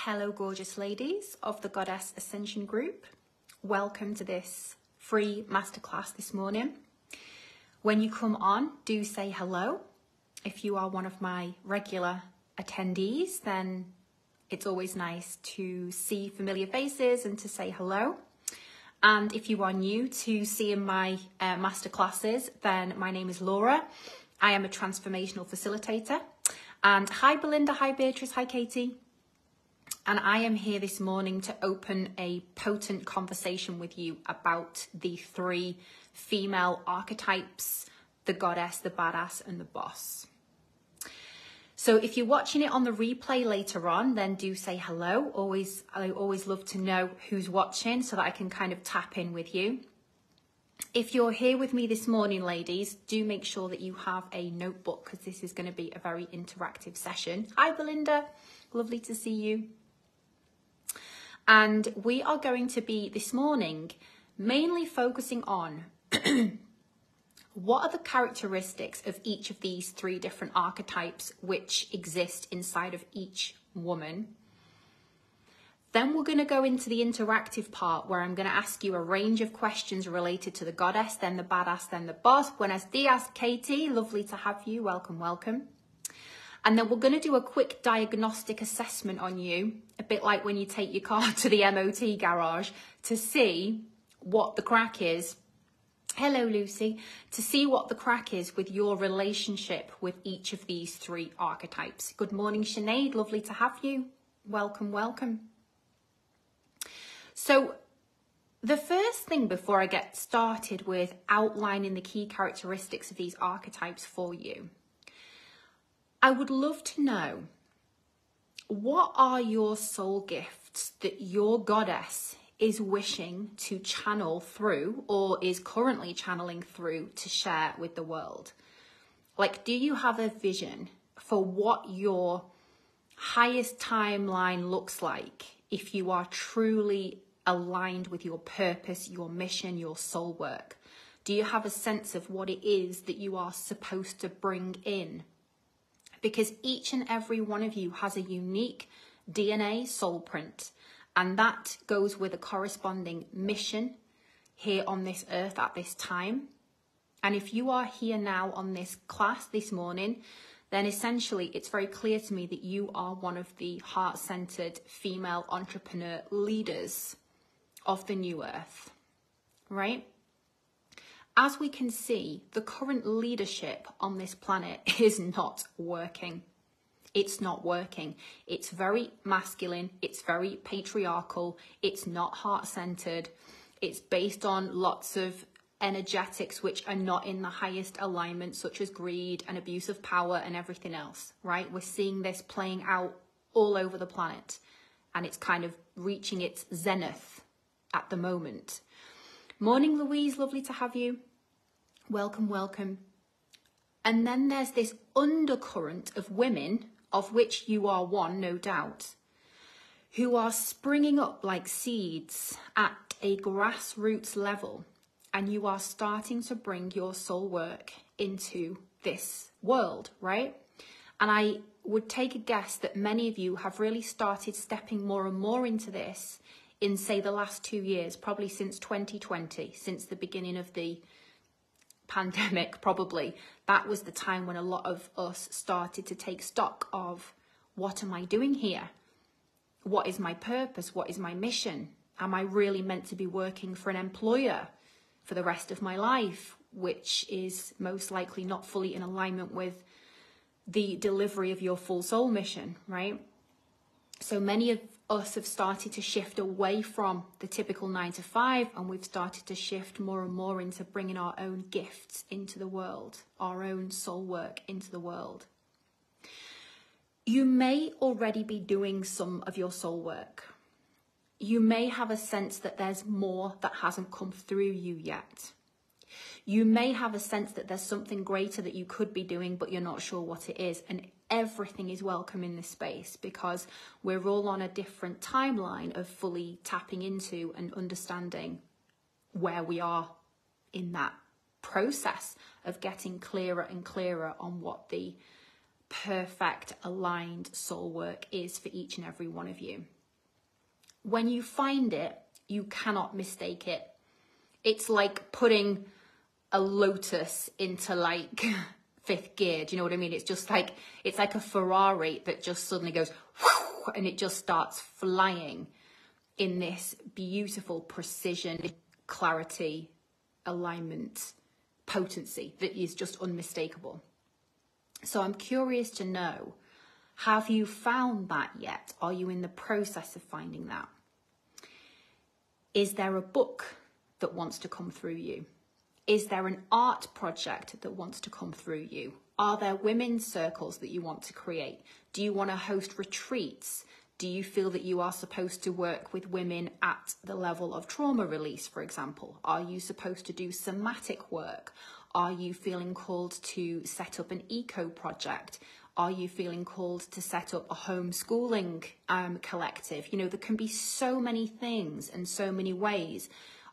Hello, gorgeous ladies of the Goddess Ascension group. Welcome to this free masterclass this morning. When you come on, do say hello. If you are one of my regular attendees, then it's always nice to see familiar faces and to say hello. And if you are new to seeing my masterclasses, then my name is Laura. I am a transformational facilitator. And hi Belinda, hi Beatrice, hi Katie. And I am here this morning to open a potent conversation with you about the three female archetypes: the goddess, the badass, and the boss. So if you're watching it on the replay later on, then do say hello. I always love to know who's watching so that I can kind of tap in with you. If you're here with me this morning, ladies, do make sure that you have a notebook because this is going to be a very interactive session. Hi, Belinda. Lovely to see you. And we are going to be this morning mainly focusing on what are the characteristics of each of these three different archetypes which exist inside of each woman. Then we're going to go into the interactive part where I'm going to ask you a range of questions related to the goddess, then the badass, then the boss. Buenos dias, Katie. Lovely to have you. Welcome, welcome. And then we're going to do a quick diagnostic assessment on you, a bit like when you take your car to the MOT garage to see what the crack is. Hello, Lucy. To see what the crack is with your relationship with each of these three archetypes. Good morning, Sinead. Lovely to have you. Welcome, welcome. So the first thing before I get started with outlining the key characteristics of these archetypes for you, I would love to know, what are your soul gifts that your goddess is wishing to channel through or is currently channeling through to share with the world? Like, do you have a vision for what your highest timeline looks like if you are truly aligned with your purpose, your mission, your soul work? Do you have a sense of what it is that you are supposed to bring in? Because each and every one of you has a unique DNA soul print, and that goes with a corresponding mission here on this earth at this time. And if you are here now on this class this morning, then essentially it's very clear to me that you are one of the heart-centered female entrepreneur leaders of the new earth, right? As we can see, the current leadership on this planet is not working. It's not working. It's very masculine. It's very patriarchal. It's not heart-centered. It's based on lots of energetics which are not in the highest alignment, such as greed and abuse of power and everything else, right? We're seeing this playing out all over the planet, and it's kind of reaching its zenith at the moment. Morning, Louise. Lovely to have you. Welcome, welcome. And then there's this undercurrent of women, of which you are one, no doubt, who are springing up like seeds at a grassroots level, and you are starting to bring your soul work into this world, right? And I would take a guess that many of you have really started stepping more and more into this in, say, the last 2 years, probably since 2020, since the beginning of the pandemic, probably. That was the time when a lot of us started to take stock of, what am I doing here? What is my purpose? What is my mission? Am I really meant to be working for an employer for the rest of my life, which is most likely not fully in alignment with the delivery of your full soul mission, right? So many of us have started to shift away from the typical 9 to 5, and we've started to shift more and more into bringing our own gifts into the world, our own soul work into the world. You may already be doing some of your soul work. You may have a sense that there's more that hasn't come through you yet. You may have a sense that there's something greater that you could be doing, but you're not sure what it is. And everything is welcome in this space, because we're all on a different timeline of fully tapping into and understanding where we are in that process of getting clearer and clearer on what the perfect aligned soul work is for each and every one of you. When you find it, you cannot mistake it. It's like putting a Lotus into like fifth gear. Do you know what I mean? It's just like, it's like a Ferrari that just suddenly goes whoosh, and it just starts flying in this beautiful precision, clarity, alignment, potency that is just unmistakable. So I'm curious to know, have you found that yet? Are you in the process of finding that? Is there a book that wants to come through you? Is there an art project that wants to come through you? Are there women's circles that you want to create? Do you want to host retreats? Do you feel that you are supposed to work with women at the level of trauma release, for example? Are you supposed to do somatic work? Are you feeling called to set up an eco project? Are you feeling called to set up a homeschooling collective? You know, there can be so many things and so many ways.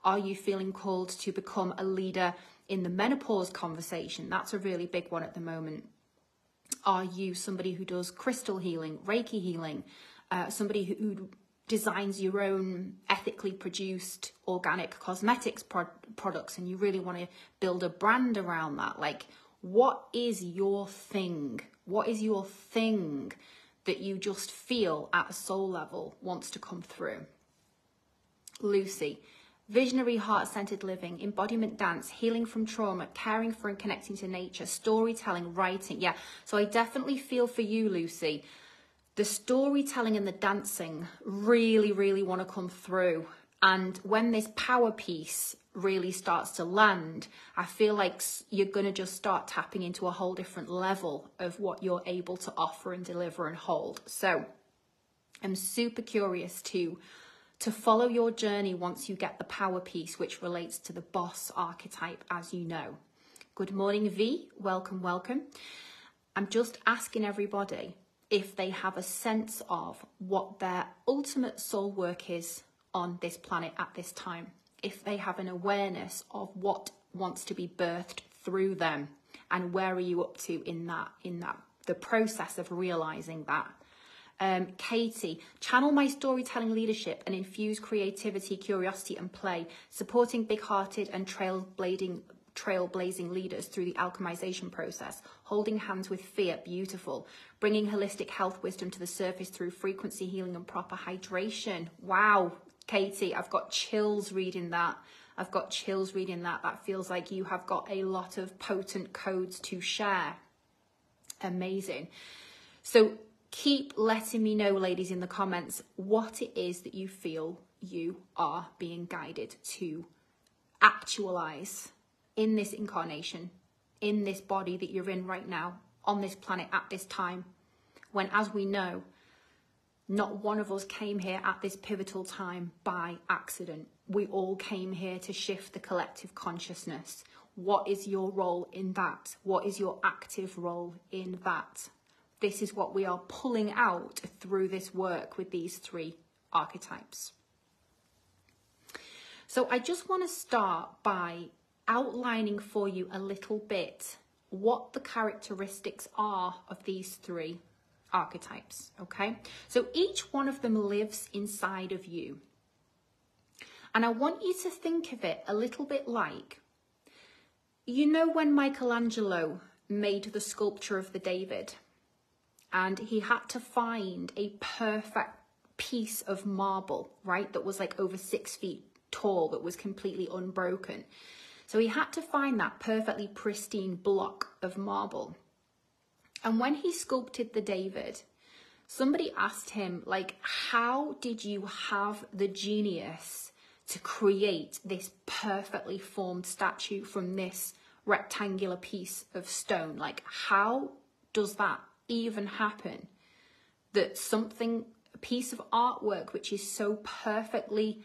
Are you feeling called to become a leader in the menopause conversation? That's a really big one at the moment. Are you somebody who does crystal healing, Reiki healing, somebody who designs your own ethically produced organic cosmetics products, and you really want to build a brand around that? Like, what is your thing? What is your thing that you just feel at a soul level wants to come through? Lucy, visionary heart-centered living, embodiment dance, healing from trauma, caring for and connecting to nature, storytelling, writing. Yeah, so I definitely feel for you, Lucy. The storytelling and the dancing really, really want to come through. And when this power piece really starts to land, I feel like you're going to just start tapping into a whole different level of what you're able to offer and deliver and hold. So I'm super curious to follow your journey once you get the power piece, which relates to the boss archetype, as you know. Good morning, V. Welcome, welcome. I'm just asking everybody if they have a sense of what their ultimate soul work is on this planet at this time. If they have an awareness of what wants to be birthed through them, and where are you up to in that, the process of realizing that. Katie, channel my storytelling leadership and infuse creativity, curiosity and play, supporting big-hearted and trailblazing leaders through the alchemization process, holding hands with fear, beautiful, bringing holistic health wisdom to the surface through frequency healing and proper hydration. Wow, Katie, I've got chills reading that. That feels like you have got a lot of potent codes to share. Amazing. So keep letting me know, ladies, in the comments, what it is that you feel you are being guided to actualize in this incarnation, in this body that you're in right now, on this planet at this time, when, as we know, not one of us came here at this pivotal time by accident. We all came here to shift the collective consciousness. What is your role in that? What is your active role in that? This is what we are pulling out through this work with these 3 archetypes. So I just want to start by outlining for you a little bit what the characteristics are of these 3 archetypes, okay? So each one of them lives inside of you. And I want you to think of it a little bit like, you know, when Michelangelo made the sculpture of the David, and he had to find a perfect piece of marble, right? That was like over 6 feet tall, that was completely unbroken. So he had to find that perfectly pristine block of marble. And when he sculpted the David, somebody asked him, like, how did you have the genius to create this perfectly formed statue from this rectangular piece of stone? Like, how does that even happen? That something, a piece of artwork which is so perfectly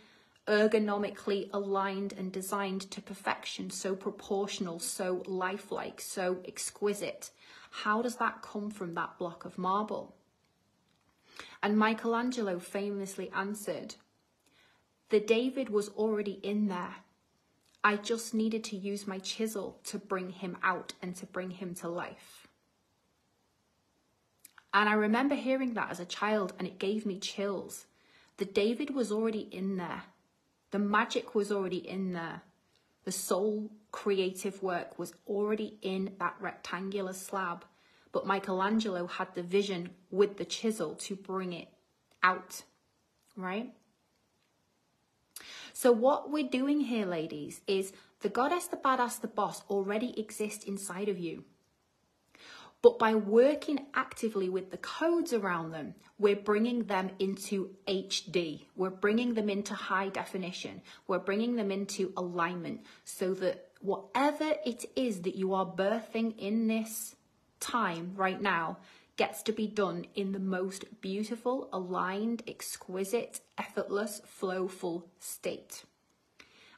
ergonomically aligned and designed to perfection, so proportional, so lifelike, so exquisite, how does that come from that block of marble? And Michelangelo famously answered, the David was already in there. I just needed to use my chisel to bring him out and to bring him to life. And I remember hearing that as a child, and it gave me chills. The David was already in there. The magic was already in there. The soul creative work was already in that rectangular slab. But Michelangelo had the vision with the chisel to bring it out, right? So what we're doing here, ladies, is the goddess, the badass, the boss already exist inside of you. But by working actively with the codes around them, we're bringing them into HD. We're bringing them into high definition. We're bringing them into alignment so that whatever it is that you are birthing in this time right now gets to be done in the most beautiful, aligned, exquisite, effortless, flowful state.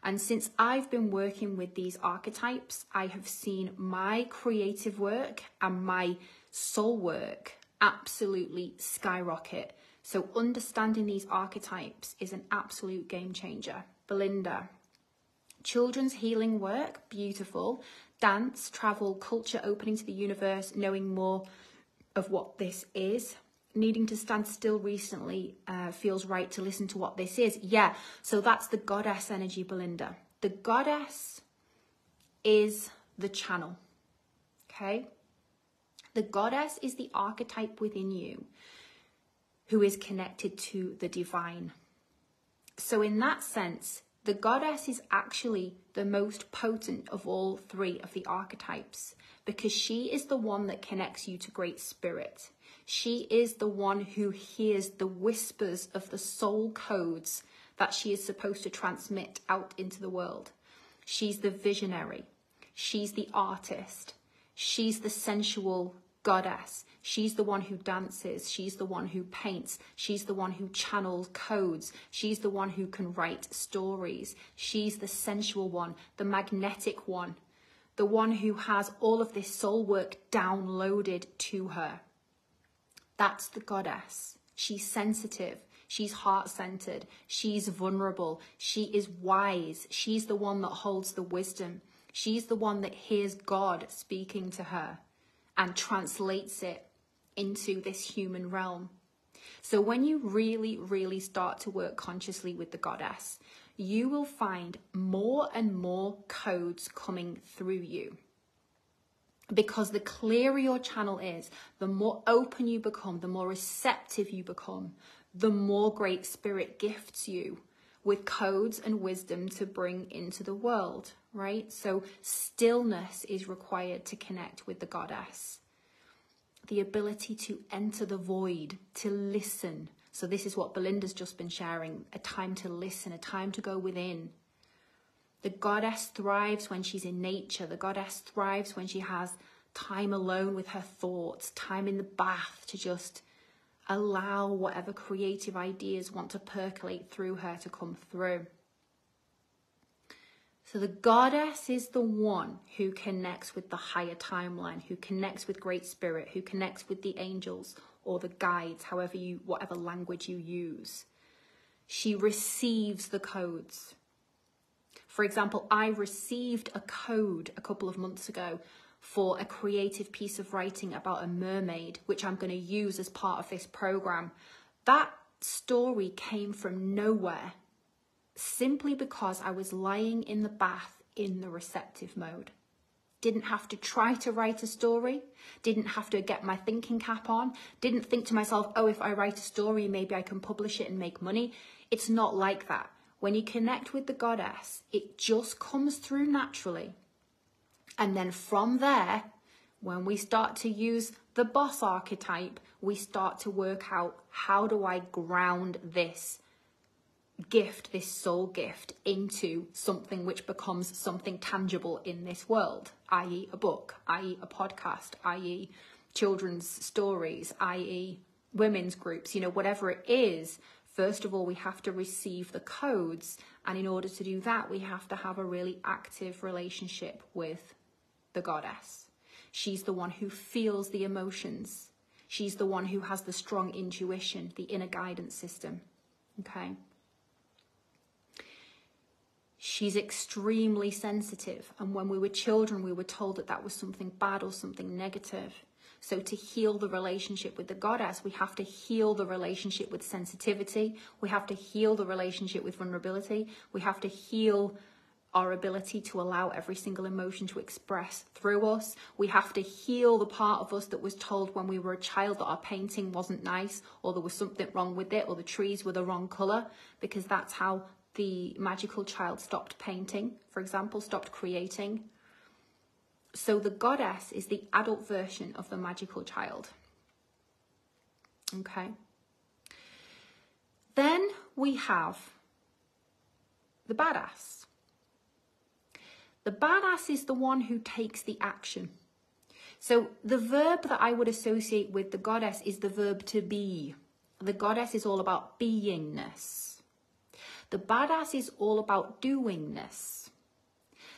And since I've been working with these archetypes, I have seen my creative work and my soul work absolutely skyrocket. So understanding these archetypes is an absolute game changer. Belinda, children's healing work, beautiful. Dance, travel, culture, opening to the universe, knowing more of what this is. Needing to stand still recently feels right to listen to what this is. Yeah, so that's the goddess energy, Belinda. The goddess is the channel, okay? The goddess is the archetype within you who is connected to the divine. So in that sense, the goddess is actually the most potent of all three of the archetypes because she is the one that connects you to Great Spirit. She is the one who hears the whispers of the soul codes that she is supposed to transmit out into the world. She's the visionary. She's the artist. She's the sensual goddess. She's the one who dances. She's the one who paints. She's the one who channels codes. She's the one who can write stories. She's the sensual one, the magnetic one, the one who has all of this soul work downloaded to her. That's the goddess. She's sensitive. She's heart-centered. She's vulnerable. She is wise. She's the one that holds the wisdom. She's the one that hears God speaking to her and translates it into this human realm. So when you really, really start to work consciously with the goddess, you will find more and more codes coming through you. Because the clearer your channel is, the more open you become, the more receptive you become, the more Great Spirit gifts you with codes and wisdom to bring into the world, right? So stillness is required to connect with the goddess. The ability to enter the void, to listen. So this is what Belinda's just been sharing, a time to listen, a time to go within. The goddess thrives when she's in nature. The goddess thrives when she has time alone with her thoughts, time in the bath to just allow whatever creative ideas want to percolate through her to come through. So the goddess is the one who connects with the higher timeline, who connects with Great Spirit, who connects with the angels or the guides, whatever language you use. She receives the codes. For example, I received a code a couple of months ago for a creative piece of writing about a mermaid, which I'm going to use as part of this program. That story came from nowhere, simply because I was lying in the bath in the receptive mode. Didn't have to try to write a story, didn't have to get my thinking cap on, didn't think to myself, oh, if I write a story, maybe I can publish it and make money. It's not like that. When you connect with the goddess, it just comes through naturally. And then from there, when we start to use the boss archetype, we start to work out, how do I ground this gift, this soul gift, into something which becomes something tangible in this world, i.e. a book, i.e. a podcast, i.e. children's stories, i.e. women's groups, whatever it is. First of all, we have to receive the codes. And in order to do that, we have to have a really active relationship with the goddess. She's the one who feels the emotions. She's the one who has the strong intuition, the inner guidance system. Okay? She's extremely sensitive. And when we were children, we were told that that was something bad or something negative. So to heal the relationship with the goddess, we have to heal the relationship with sensitivity. We have to heal the relationship with vulnerability. We have to heal our ability to allow every single emotion to express through us. We have to heal the part of us that was told when we were a child that our painting wasn't nice, or there was something wrong with it, or the trees were the wrong colour, because that's how the magical child stopped painting, for example, stopped creating. So the goddess is the adult version of the magical child. Okay. Then we have the badass. The badass is the one who takes the action. So the verb that I would associate with the goddess is the verb to be. The goddess is all about beingness. The badass is all about doingness.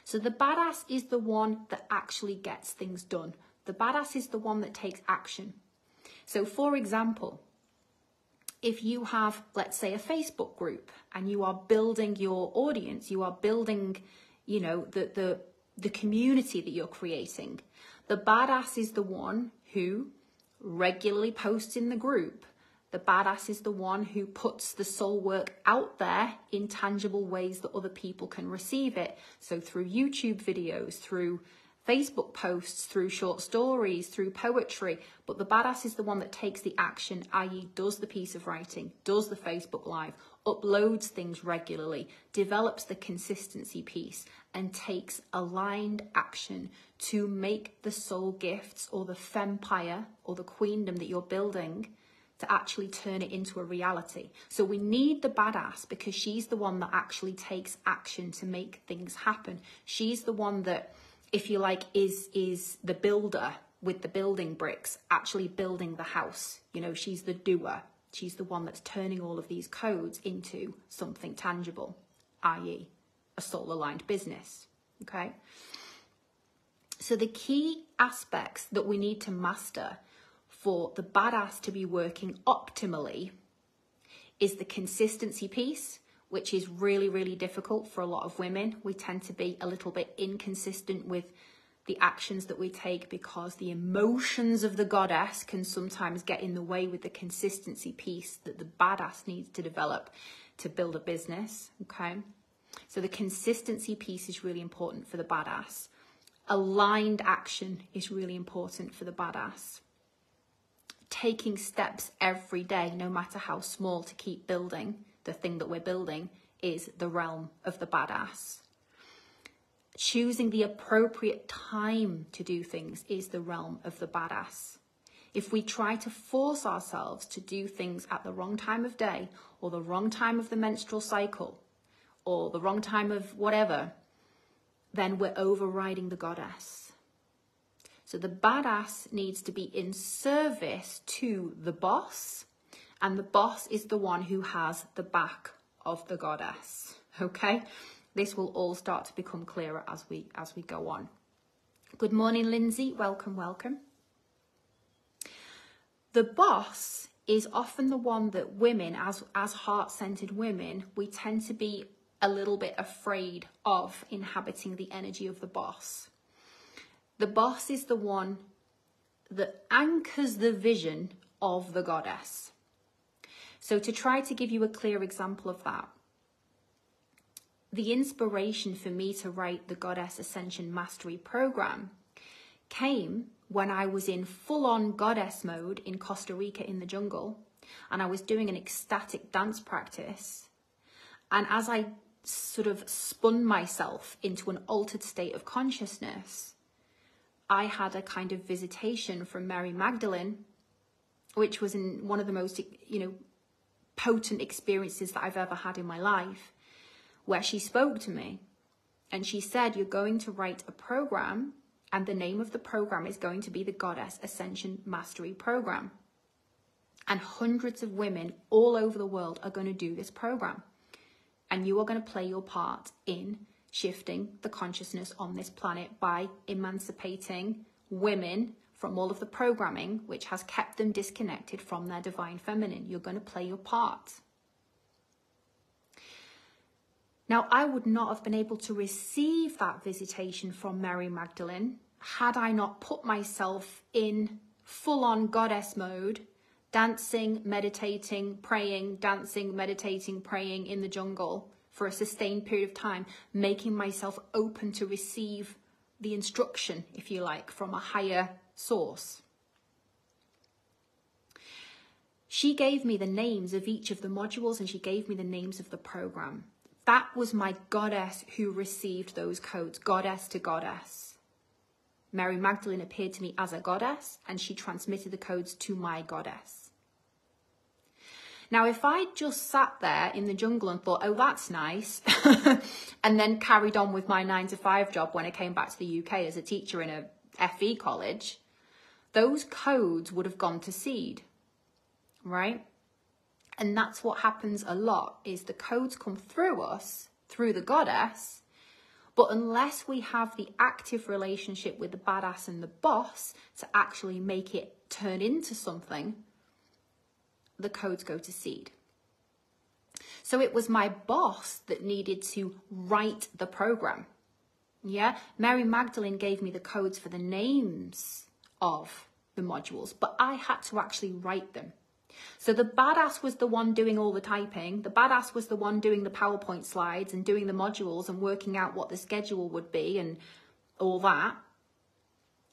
So the badass is the one that actually gets things done. The badass is the one that takes action. So for example, if you have, let's say, a Facebook group and you are building your audience, you are building, you know, the community that you're creating, the badass is the one who regularly posts in the group. The badass is the one who puts the soul work out there in tangible ways that other people can receive it. So through YouTube videos, through Facebook posts, through short stories, through poetry. But the badass is the one that takes the action, i.e. does the piece of writing, does the Facebook Live, uploads things regularly, develops the consistency piece, and takes aligned action to make the soul gifts or the fempire or the queendom that you're building to actually turn it into a reality. So we need the badass because she's the one that actually takes action to make things happen. She's the one that, if you like, is the builder with the building bricks, actually building the house. You know, she's the doer. She's the one that's turning all of these codes into something tangible, i.e. a soul-aligned business, okay? So the key aspects that we need to master for the badass to be working optimally is the consistency piece, which is really, really difficult for a lot of women. We tend to be a little bit inconsistent with the actions that we take because the emotions of the goddess can sometimes get in the way with the consistency piece that the badass needs to develop to build a business, okay? So the consistency piece is really important for the badass. Aligned action is really important for the badass. Taking steps every day, no matter how small, to keep building the thing that we're building is the realm of the badass. Choosing the appropriate time to do things is the realm of the badass. If we try to force ourselves to do things at the wrong time of day, or the wrong time of the menstrual cycle, or the wrong time of whatever, then we're overriding the goddess. So the badass needs to be in service to the boss, and the boss is the one who has the back of the goddess, okay? This will all start to become clearer as we go on. Good morning, Lindsay. Welcome, welcome. The boss is often the one that women, as heart-centered women, we tend to be a little bit afraid of inhabiting the energy of the boss. The boss is the one that anchors the vision of the goddess. So to try to give you a clear example of that, the inspiration for me to write the Goddess Ascension Mastery Program came when I was in full-on goddess mode in Costa Rica in the jungle, and I was doing an ecstatic dance practice. And as I sort of spun myself into an altered state of consciousness, I had a kind of visitation from Mary Magdalene, which was in one of the most, potent experiences that I've ever had in my life, where she spoke to me and she said, you're going to write a program, and the name of the program is going to be the Goddess Ascension Mastery Program. And hundreds of women all over the world are going to do this program. And you are going to play your part in shifting the consciousness on this planet by emancipating women from all of the programming which has kept them disconnected from their divine feminine. You're going to play your part. Now, I would not have been able to receive that visitation from Mary Magdalene had I not put myself in full-on goddess mode, dancing, meditating, praying, dancing, meditating, praying in the jungle for a sustained period of time, making myself open to receive the instruction, if you like, from a higher source. She gave me the names of each of the modules and she gave me the names of the program. That was my goddess who received those codes, goddess to goddess. Mary Magdalene appeared to me as a goddess and she transmitted the codes to my goddess. Now, if I just sat there in the jungle and thought, oh, that's nice, and then carried on with my 9-to-5 job when I came back to the UK as a teacher in a FE college, those codes would have gone to seed, right? And that's what happens a lot, is the codes come through us, through the goddess, but unless we have the active relationship with the badass and the boss to actually make it turn into something, the codes go to seed. So it was my boss that needed to write the program. Yeah, Mary Magdalene gave me the codes for the names of the modules, but I had to actually write them. So the badass was the one doing all the typing. The badass was the one doing the PowerPoint slides and doing the modules and working out what the schedule would be and all that.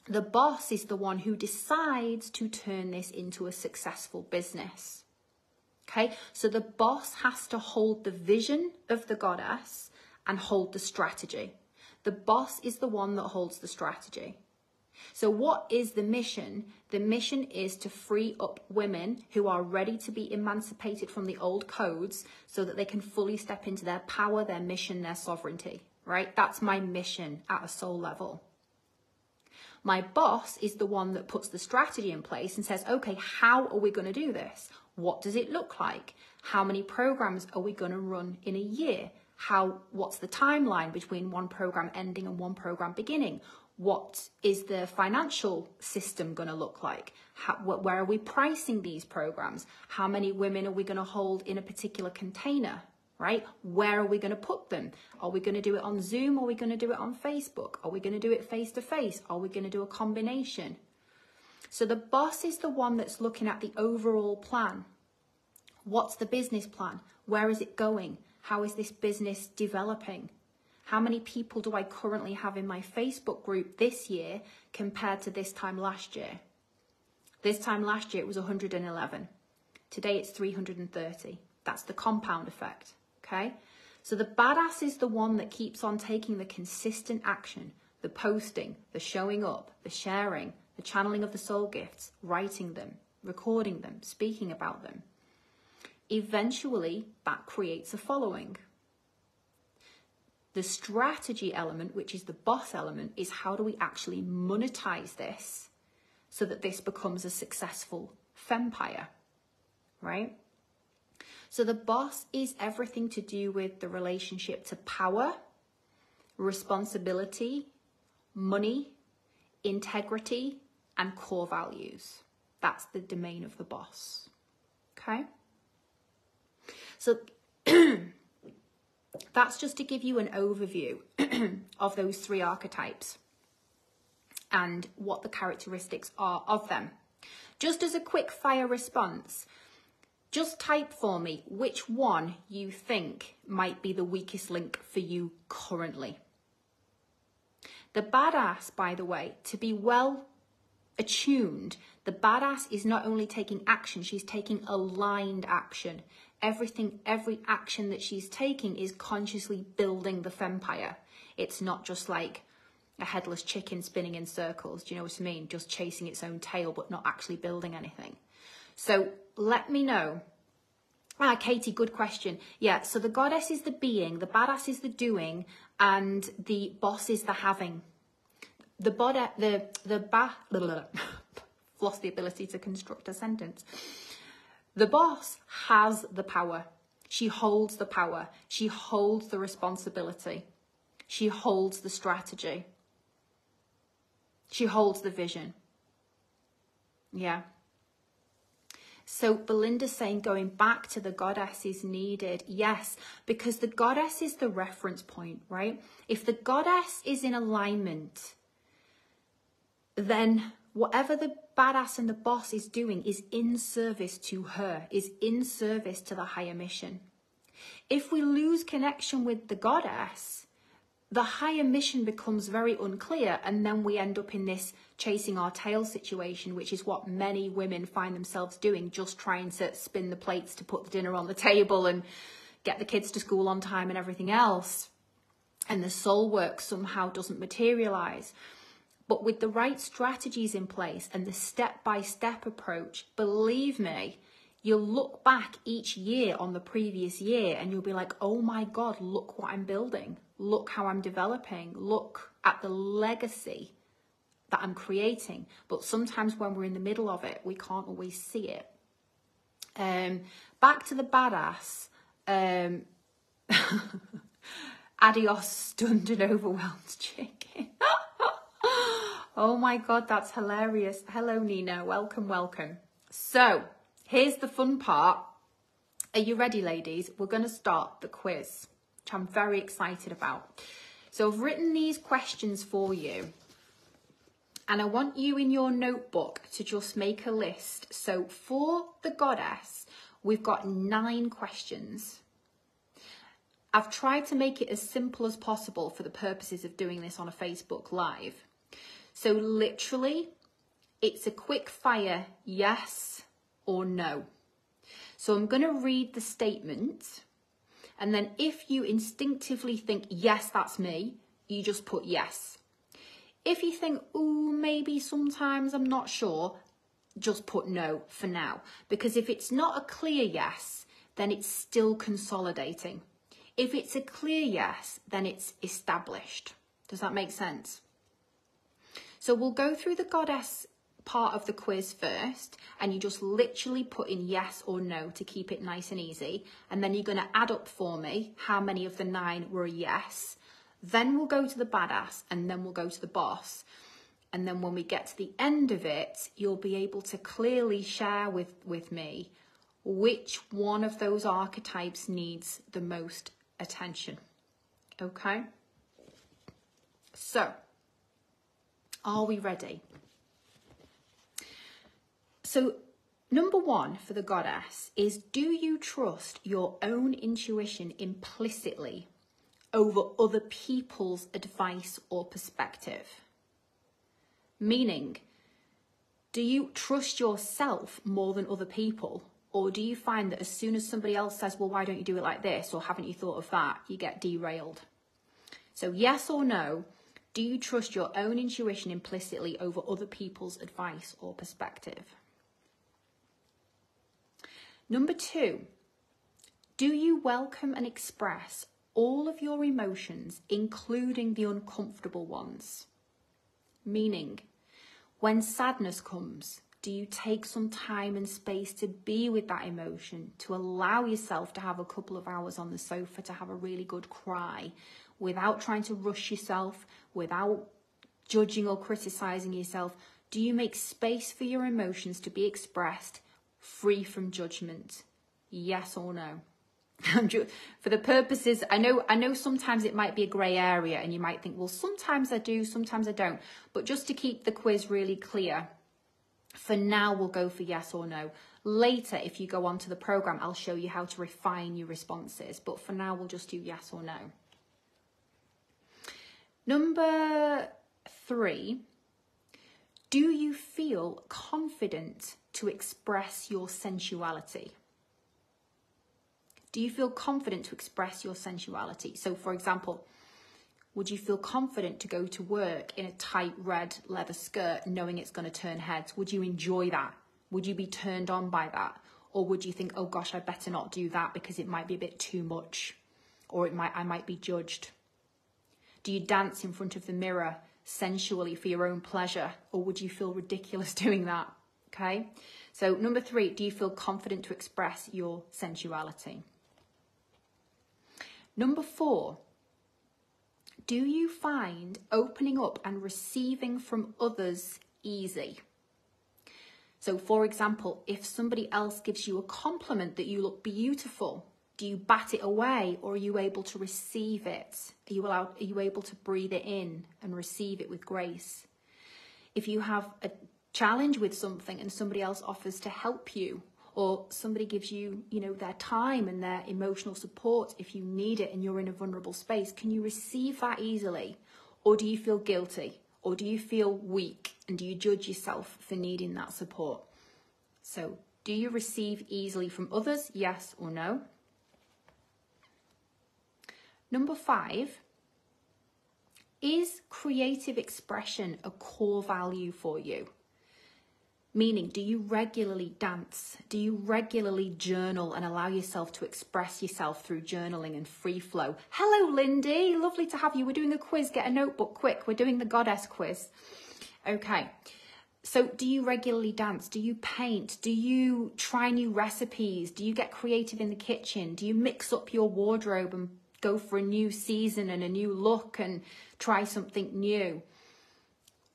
The boss is the one who decides to turn this into a successful business. Okay, so the boss has to hold the vision of the goddess and hold the strategy. The boss is the one that holds the strategy. So what is the mission? The mission is to free up women who are ready to be emancipated from the old codes so that they can fully step into their power, their mission, their sovereignty, right? That's my mission at a soul level. My boss is the one that puts the strategy in place and says, okay, how are we going to do this? What does it look like? How many programs are we going to run in a year? What's the timeline between one program ending and one program beginning? What is the financial system going to look like? Where are we pricing these programs? How many women are we going to hold in a particular container, right? Where are we going to put them? Are we going to do it on Zoom? Are we going to do it on Facebook? Are we going to do it face to face? Are we going to do a combination? So the boss is the one that's looking at the overall plan. What's the business plan? Where is it going? How is this business developing? How many people do I currently have in my Facebook group this year compared to this time last year? This time last year it was 111. Today it's 330. That's the compound effect, okay? So the badass is the one that keeps on taking the consistent action, the posting, the showing up, the sharing, the channeling of the soul gifts, writing them, recording them, speaking about them. Eventually, that creates a following. The strategy element, which is the boss element, is how do we actually monetize this so that this becomes a successful fempire, right? So the boss is everything to do with the relationship to power, responsibility, money, integrity, and core values. That's the domain of the boss, okay? So that's just to give you an overview of those three archetypes and what the characteristics are of them. Just as a quick fire response, just type for me which one you think might be the weakest link for you currently. The badass, by the way, to be well attuned, the badass is not only taking action, she's taking aligned action. Every action that she's taking is consciously building the fempire. It's not just like a headless chicken spinning in circles, do you know what I mean? Just chasing its own tail, but not actually building anything. So let me know. Katie, good question. Yeah, so the goddess is the being, the badass is the doing, and the boss is the having. Lost the ability to construct a sentence. The boss has the power. She holds the power. She holds the responsibility. She holds the strategy. She holds the vision. Yeah. So Belinda's saying going back to the goddess is needed. Yes, because the goddess is the reference point, right? If the goddess is in alignment, then Whatever the badass and the boss is doing is in service to her, is in service to the higher mission. If we lose connection with the goddess, the higher mission becomes very unclear, and then we end up in this chasing our tail situation, which is what many women find themselves doing, just trying to spin the plates to put the dinner on the table and get the kids to school on time and everything else. And the soul work somehow doesn't materialize. But with the right strategies in place and the step-by-step approach, believe me, you'll look back each year on the previous year and you'll be like, oh my God, look what I'm building. Look how I'm developing. Look at the legacy that I'm creating. But sometimes when we're in the middle of it, we can't always see it. Back to the badass. Adios, stunned and overwhelmed chicken. Oh my God, that's hilarious. Hello, Nina. Welcome, welcome. So here's the fun part. Are you ready, ladies? We're going to start the quiz, which I'm very excited about. So I've written these questions for you. And I want you in your notebook to just make a list. So for the goddess, we've got 9 questions. I've tried to make it as simple as possible for the purposes of doing this on a Facebook Live. So literally, it's a quick fire yes or no. So I'm going to read the statement. And then if you instinctively think, yes, that's me, you just put yes. If you think, ooh, maybe sometimes I'm not sure, just put no for now. Because if it's not a clear yes, then it's still consolidating. If it's a clear yes, then it's established. Does that make sense? So we'll go through the goddess part of the quiz first, and you just literally put in yes or no to keep it nice and easy. And then you're going to add up for me how many of the 9 were a yes. Then we'll go to the badass, and then we'll go to the boss. And then when we get to the end of it, you'll be able to clearly share with me which one of those archetypes needs the most attention. Okay? So, are we ready? So, number 1 for the goddess is, do you trust your own intuition implicitly over other people's advice or perspective? Meaning, do you trust yourself more than other people? Or do you find that as soon as somebody else says, well, why don't you do it like this? Or haven't you thought of that? You get derailed. So yes or no, do you trust your own intuition implicitly over other people's advice or perspective? Number 2, do you welcome and express all of your emotions, including the uncomfortable ones? Meaning, when sadness comes, do you take some time and space to be with that emotion, to allow yourself to have a couple of hours on the sofa to have a really good cry, without trying to rush yourself, without judging or criticizing yourself? Do you make space for your emotions to be expressed, free from judgment? Yes or no? For the purposes, I know sometimes it might be a grey area and you might think, well, sometimes I do, sometimes I don't. But just to keep the quiz really clear, for now, we'll go for yes or no. Later, if you go on to the program, I'll show you how to refine your responses. But for now, we'll just do yes or no. Number 3, do you feel confident to express your sensuality? Do you feel confident to express your sensuality? So, for example, would you feel confident to go to work in a tight red leather skirt knowing it's going to turn heads? Would you enjoy that? Would you be turned on by that? Or would you think, oh gosh, I better not do that because it might be a bit too much, or I might be judged? Do you dance in front of the mirror sensually for your own pleasure, or would you feel ridiculous doing that? Okay. So number 3, do you feel confident to express your sensuality? Number 4, do you find opening up and receiving from others easy? So for example, if somebody else gives you a compliment that you look beautiful, do you bat it away, or are you able to receive it? Are you able to breathe it in and receive it with grace? If you have a challenge with something and somebody else offers to help you, or somebody gives you, their time and their emotional support if you need it and you're in a vulnerable space, can you receive that easily? Or do you feel guilty? Or do you feel weak? And do you judge yourself for needing that support? So, do you receive easily from others? Yes or no? Number 5, is creative expression a core value for you? Meaning, do you regularly dance? Do you regularly journal and allow yourself to express yourself through journaling and free flow? Hello, Lindy. Lovely to have you. We're doing a quiz. Get a notebook quick. We're doing the goddess quiz. Okay. So do you regularly dance? Do you paint? Do you try new recipes? Do you get creative in the kitchen? Do you mix up your wardrobe and go for a new season and a new look and try something new?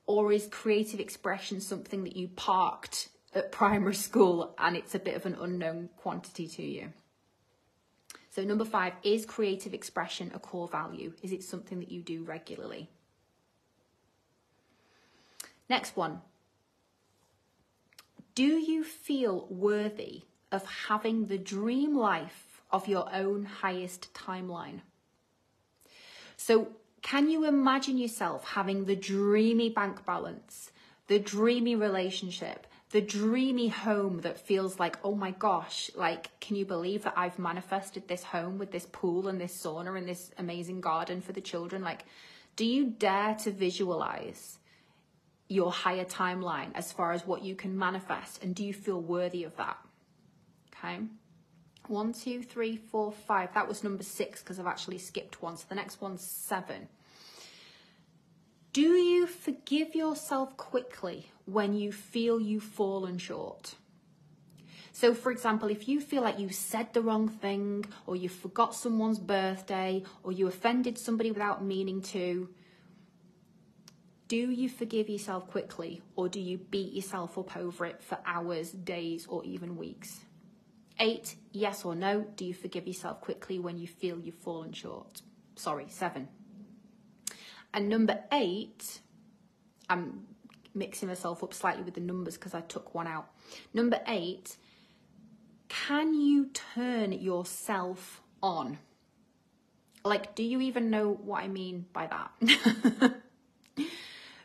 Or is creative expression something that you parked at primary school and it's a bit of an unknown quantity to you? So number 5, is creative expression a core value? Is it something that you do regularly? Next one. Do you feel worthy of having the dream life of your own highest timeline? So can you imagine yourself having the dreamy bank balance, the dreamy relationship, the dreamy home that feels like, oh my gosh, like, can you believe that I've manifested this home with this pool and this sauna and this amazing garden for the children? Like, do you dare to visualize your higher timeline as far as what you can manifest? And do you feel worthy of that? Okay. 1, 2, 3, 4, 5. That was number 6 because I've actually skipped one. So the next one's 7. Do you forgive yourself quickly when you feel you've fallen short? So for example, if you feel like you said the wrong thing, or you forgot someone's birthday, or you offended somebody without meaning to, do you forgive yourself quickly, or do you beat yourself up over it for hours, days, or even weeks? 8, yes or no, do you forgive yourself quickly when you feel you've fallen short? 7. And number 8, I'm mixing myself up slightly with the numbers because I took one out. Number 8, can you turn yourself on? Like, do you even know what I mean by that?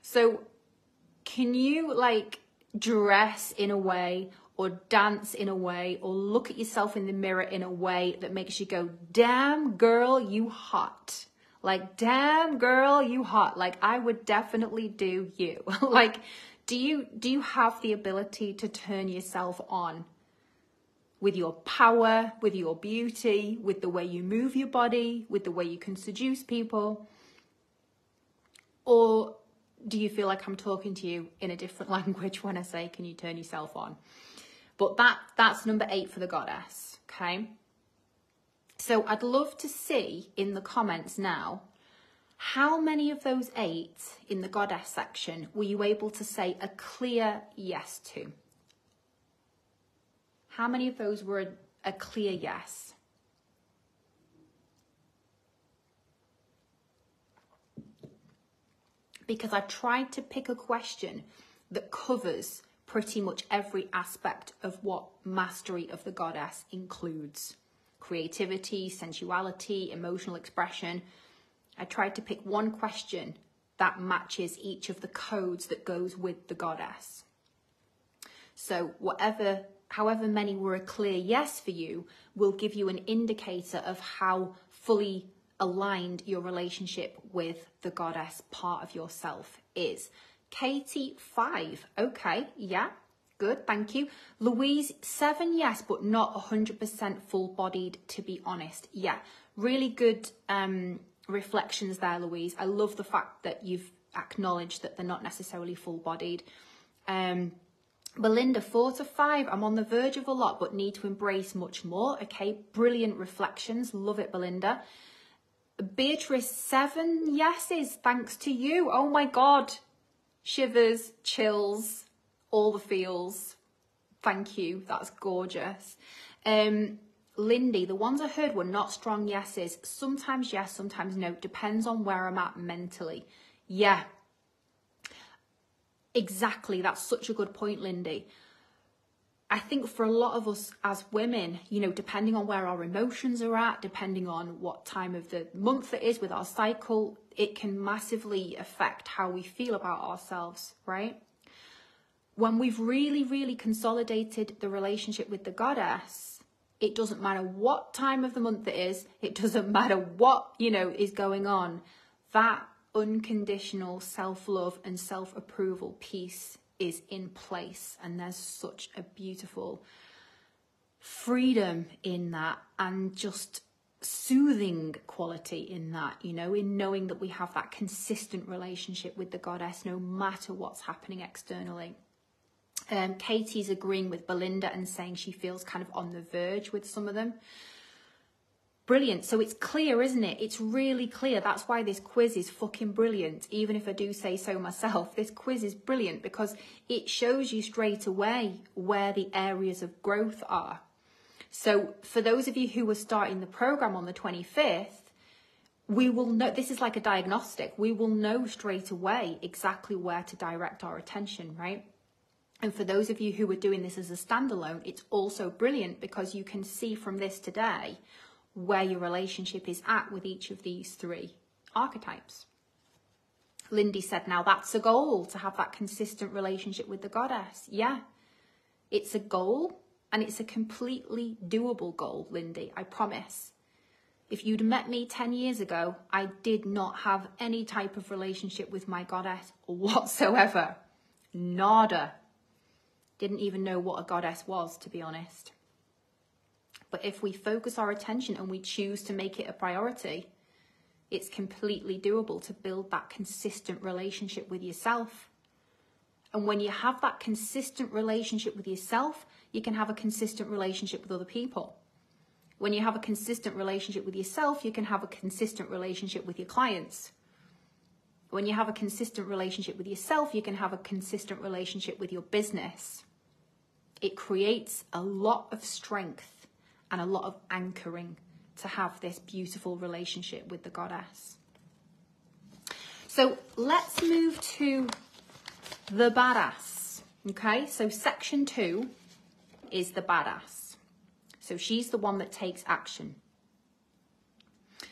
So can you like dress in a way, or dance in a way, or look at yourself in the mirror in a way that makes you go, damn girl, you hot. Like, damn girl, you hot. Like, I would definitely do you. Like, do you have the ability to turn yourself on with your power, with your beauty, with the way you move your body, with the way you can seduce people? Or do you feel like I'm talking to you in a different language when I say, can you turn yourself on? But that's number 8 for the goddess, okay? So I'd love to see in the comments now, how many of those 8 in the goddess section were you able to say a clear yes to? How many of those were a clear yes? Because I tried to pick a question that covers pretty much every aspect of what mastery of the goddess includes. Creativity, sensuality, emotional expression. I tried to pick one question that matches each of the codes that goes with the goddess. So however many were a clear yes for you will give you an indicator of how fully aligned your relationship with the goddess part of yourself is. Katie, 5. Okay, yeah, good, thank you. Louise, 7, yes, but not 100% full-bodied, to be honest. Yeah, really good reflections there, Louise. I love the fact that you've acknowledged that they're not necessarily full-bodied. Belinda, 4 to 5. I'm on the verge of a lot, but need to embrace much more. Okay, brilliant reflections. Love it, Belinda. Beatrice, 7 yeses, thanks to you. Oh my God. Shivers, chills, all the feels. Thank you, that's gorgeous. Lindy, the ones I heard were not strong yeses. Sometimes yes, sometimes no. Depends on where I'm at mentally. Yeah. Exactly. That's such a good point, Lindy. I think for a lot of us as women, you know, depending on where our emotions are at, depending on what time of the month it is with our cycle, it can massively affect how we feel about ourselves, right? When we've really, really consolidated the relationship with the goddess, it doesn't matter what time of the month it is, it doesn't matter what, you know, is going on, that unconditional self-love and self-approval piece is in place, and there's such a beautiful freedom in that, and just soothing quality in that, you know, in knowing that we have that consistent relationship with the goddess no matter what's happening externally. Katie's agreeing with Belinda and saying she feels kind of on the verge with some of them. Brilliant. So it's clear, isn't it? It's really clear. That's why this quiz is fucking brilliant. Even if I do say so myself, this quiz is brilliant because it shows you straight away where the areas of growth are. So for those of you who are starting the program on the 25th, we will know, this is like a diagnostic. We will know straight away exactly where to direct our attention, right? And for those of you who are doing this as a standalone, it's also brilliant because you can see from this today where your relationship is at with each of these three archetypes. Lindy said, now that's a goal, to have that consistent relationship with the goddess. Yeah, it's a goal, and it's a completely doable goal, Lindy, I promise. If you'd met me 10 years ago, I did not have any type of relationship with my goddess whatsoever. Nada. Didn't even know what a goddess was, to be honest. But if we focus our attention and we choose to make it a priority, it's completely doable to build that consistent relationship with yourself. And when you have that consistent relationship with yourself, you can have a consistent relationship with other people. When you have a consistent relationship with yourself, you can have a consistent relationship with your clients. When you have a consistent relationship with yourself, you can have a consistent relationship with your business. It creates a lot of strength and a lot of anchoring to have this beautiful relationship with the goddess. So let's move to the badass. Okay, so section 2 is the badass. So she's the one that takes action.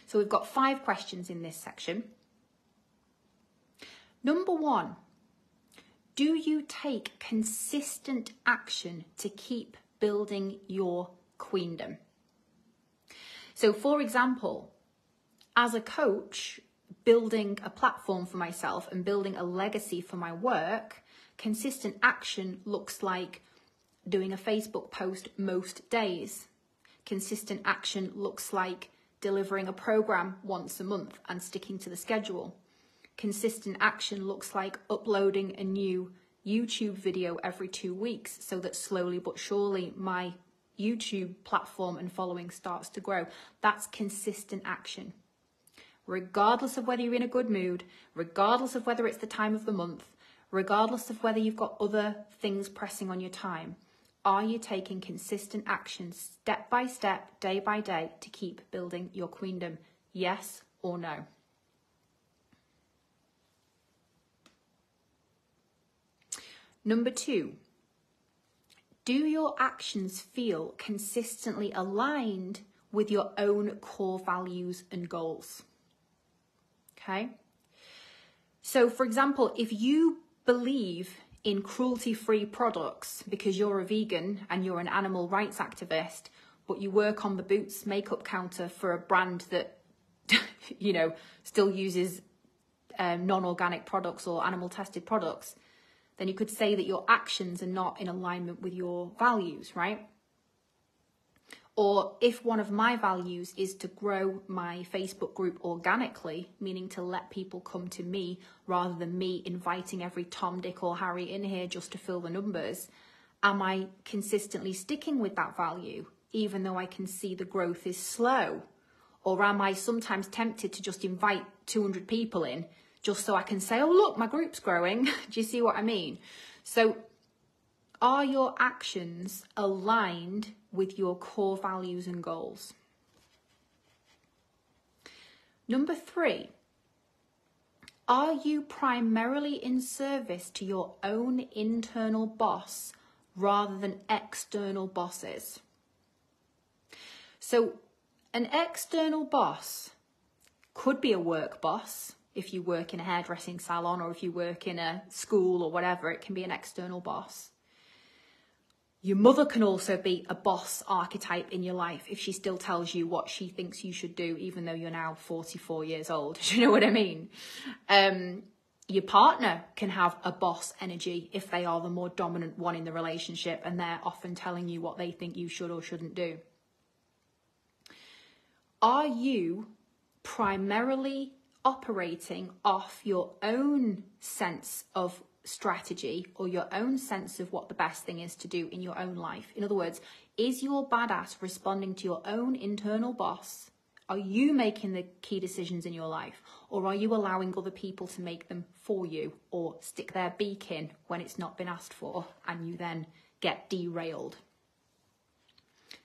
So we've got 5 questions in this section. Number 1, do you take consistent action to keep building your queendom? So for example, as a coach, building a platform for myself and building a legacy for my work, consistent action looks like doing a Facebook post most days. Consistent action looks like delivering a program once a month and sticking to the schedule. Consistent action looks like uploading a new YouTube video every 2 weeks so that slowly but surely my YouTube platform and following starts to grow. That's consistent action. Regardless of whether you're in a good mood, regardless of whether it's the time of the month, regardless of whether you've got other things pressing on your time, are you taking consistent action step by step, day by day to keep building your queendom? Yes or no? Number 2, do your actions feel consistently aligned with your own core values and goals? Okay. So for example, if you believe in cruelty-free products because you're a vegan and you're an animal rights activist, but you work on the Boots makeup counter for a brand that, you know, still uses non-organic products or animal tested products, then you could say that your actions are not in alignment with your values, right? Or if one of my values is to grow my Facebook group organically, meaning to let people come to me rather than me inviting every Tom, Dick or Harry in here just to fill the numbers, am I consistently sticking with that value even though I can see the growth is slow? Or am I sometimes tempted to just invite 200 people in just so I can say, oh, look, my group's growing. Do you see what I mean? So are your actions aligned with your core values and goals? Number 3, Are you primarily in service to your own internal boss rather than external bosses? So an external boss could be a work boss. If you work in a hairdressing salon or if you work in a school or whatever, it can be an external boss. Your mother can also be a boss archetype in your life if she still tells you what she thinks you should do, even though you're now 44 years old. Do you know what I mean? Your partner can have a boss energy if they are the more dominant one in the relationship and they're often telling you what they think you should or shouldn't do. Are you primarily operating off your own sense of strategy or your own sense of what the best thing is to do in your own life? In other words, is your badass responding to your own internal boss? Are you making the key decisions in your life, or are you allowing other people to make them for you or stick their beak in when it's not been asked for and you then get derailed?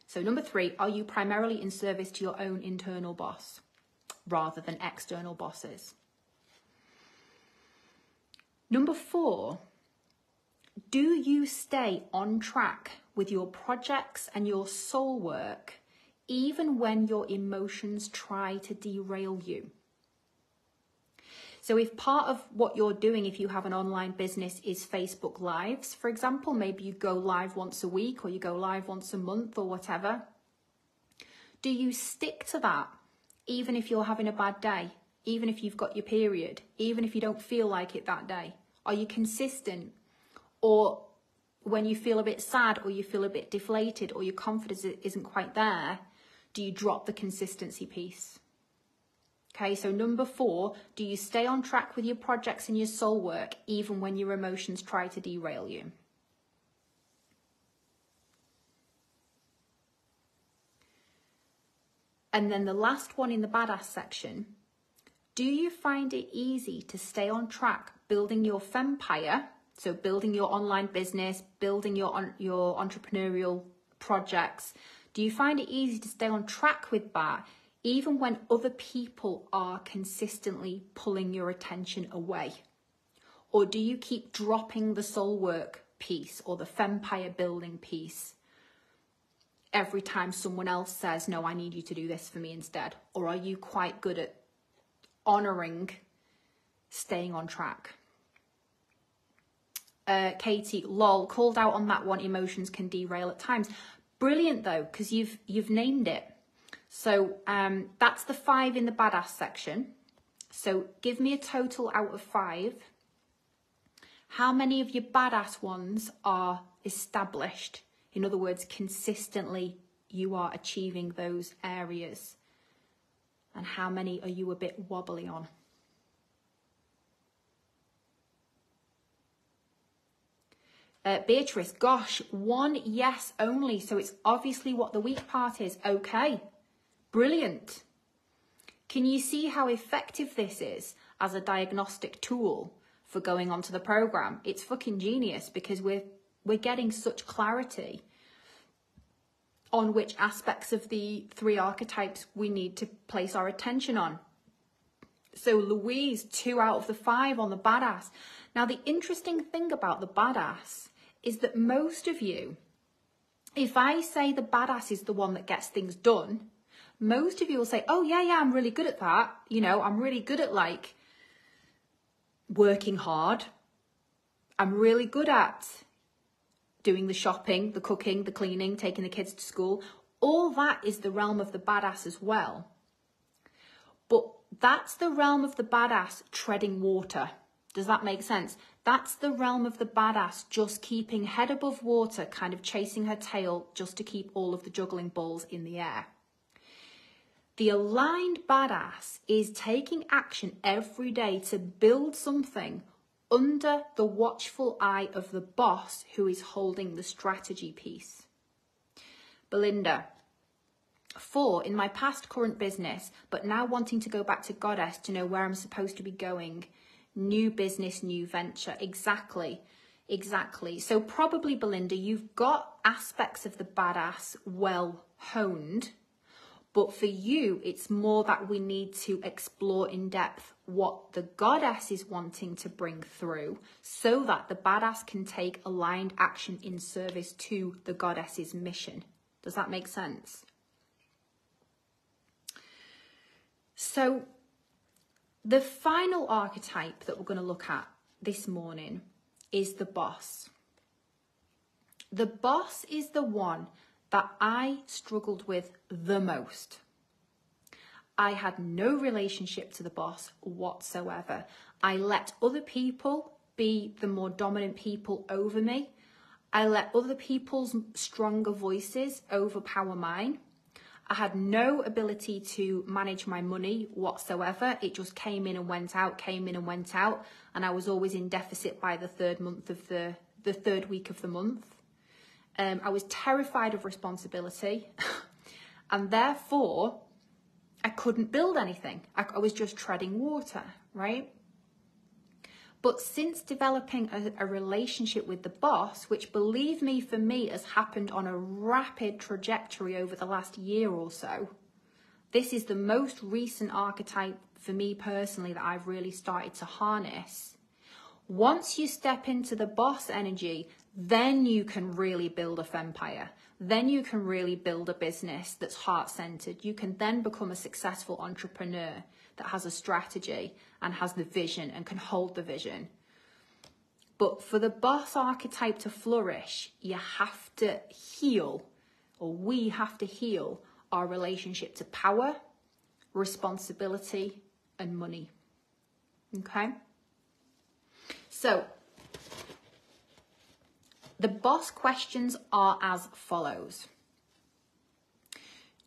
So number 3, are you primarily in service to your own internal boss rather than external bosses? Number 4, do you stay on track with your projects and your soul work even when your emotions try to derail you? So if part of what you're doing, if you have an online business, is Facebook Lives, for example, maybe you go live once a week or you go live once a month or whatever, do you stick to that even if you're having a bad day, even if you've got your period, even if you don't feel like it that day? Are you consistent? Or when you feel a bit sad or you feel a bit deflated or your confidence isn't quite there, do you drop the consistency piece? Okay, so number 4, do you stay on track with your projects and your soul work even when your emotions try to derail you? And then the last one in the badass section, do you find it easy to stay on track building your fempire, so building your online business, building your entrepreneurial projects? Do you find it easy to stay on track with that even when other people are consistently pulling your attention away? Or do you keep dropping the soul work piece or the fempire building piece every time someone else says, no, I need you to do this for me instead? Or are you quite good at honouring staying on track? Katie, lol, called out on that one, emotions can derail at times. Brilliant though, because you've named it. So that's the 5 in the badass section. So give me a total out of 5. How many of your badass ones are established? In other words, consistently you are achieving those areas. And how many are you a bit wobbly on? Beatrice, gosh, 1 yes only. So it's obviously what the weak part is. Okay, brilliant. Can you see how effective this is as a diagnostic tool for going onto the program? It's fucking genius because we're getting such clarity on which aspects of the 3 archetypes we need to place our attention on. So Louise, 2 out of the 5 on the badass. Now, the interesting thing about the badass is that most of you, if I say the badass is the one that gets things done, most of you will say, oh yeah, I'm really good at that. You know, I'm really good at like working hard. I'm really good at doing the shopping, the cooking, the cleaning, taking the kids to school. All that is the realm of the badass as well. But that's the realm of the badass treading water. Does that make sense? That's the realm of the badass just keeping head above water, kind of chasing her tail just to keep all of the juggling balls in the air. The aligned badass is taking action every day to build something under the watchful eye of the boss who is holding the strategy piece. Belinda, 4, in my past current business, but now wanting to go back to Goddess to know where I'm supposed to be going. New business, new venture. Exactly. So probably, Belinda, you've got aspects of the badass well honed, but But for you, it's more that we need to explore in depth what the goddess is wanting to bring through so that the badass can take aligned action in service to the goddess's mission. Does that make sense? So the final archetype that we're going to look at this morning is the boss. The boss is the one that I struggled with the most. I had no relationship to the boss whatsoever. I let other people be the more dominant people over me. I let other people's stronger voices overpower mine. I had no ability to manage my money whatsoever. It just came in and went out, and I was always in deficit by the third month of the third week of the month. I was terrified of responsibility and therefore I couldn't build anything. I was just treading water, right? But since developing a relationship with the boss, which believe me, for me has happened on a rapid trajectory over the last year or so, this is the most recent archetype for me personally that I've really started to harness. Once you step into the boss energy, then you can really build a empire. Then you can really build a business that's heart-centered. You can then become a successful entrepreneur that has a strategy and has the vision and can hold the vision. But for the boss archetype to flourish, you have to heal, or we have to heal our relationship to power, responsibility, and money. Okay? So, the boss questions are as follows.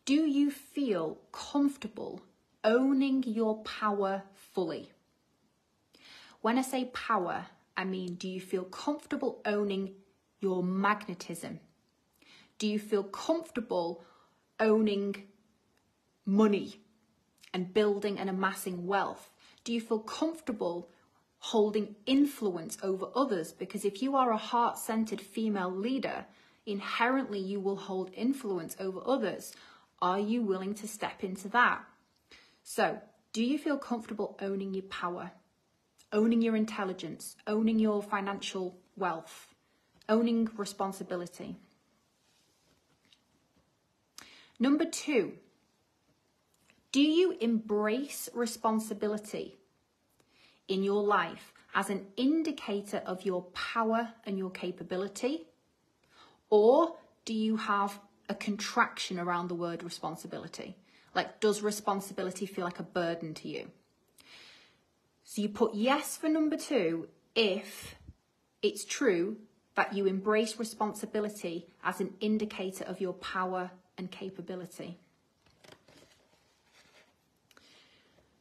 Do you feel comfortable owning your power fully? When I say power, I mean, do you feel comfortable owning your magnetism? Do you feel comfortable owning money and building and amassing wealth? Do you feel comfortable holding influence over others? Because if you are a heart-centered female leader, inherently you will hold influence over others. Are you willing to step into that? So, do you feel comfortable owning your power, owning your intelligence, owning your financial wealth, owning responsibility? Number 2, do you embrace responsibility in your life as an indicator of your power and your capability? Or do you have a contraction around the word responsibility? Like, does responsibility feel like a burden to you? So you put yes for number 2 if it's true that you embrace responsibility as an indicator of your power and capability.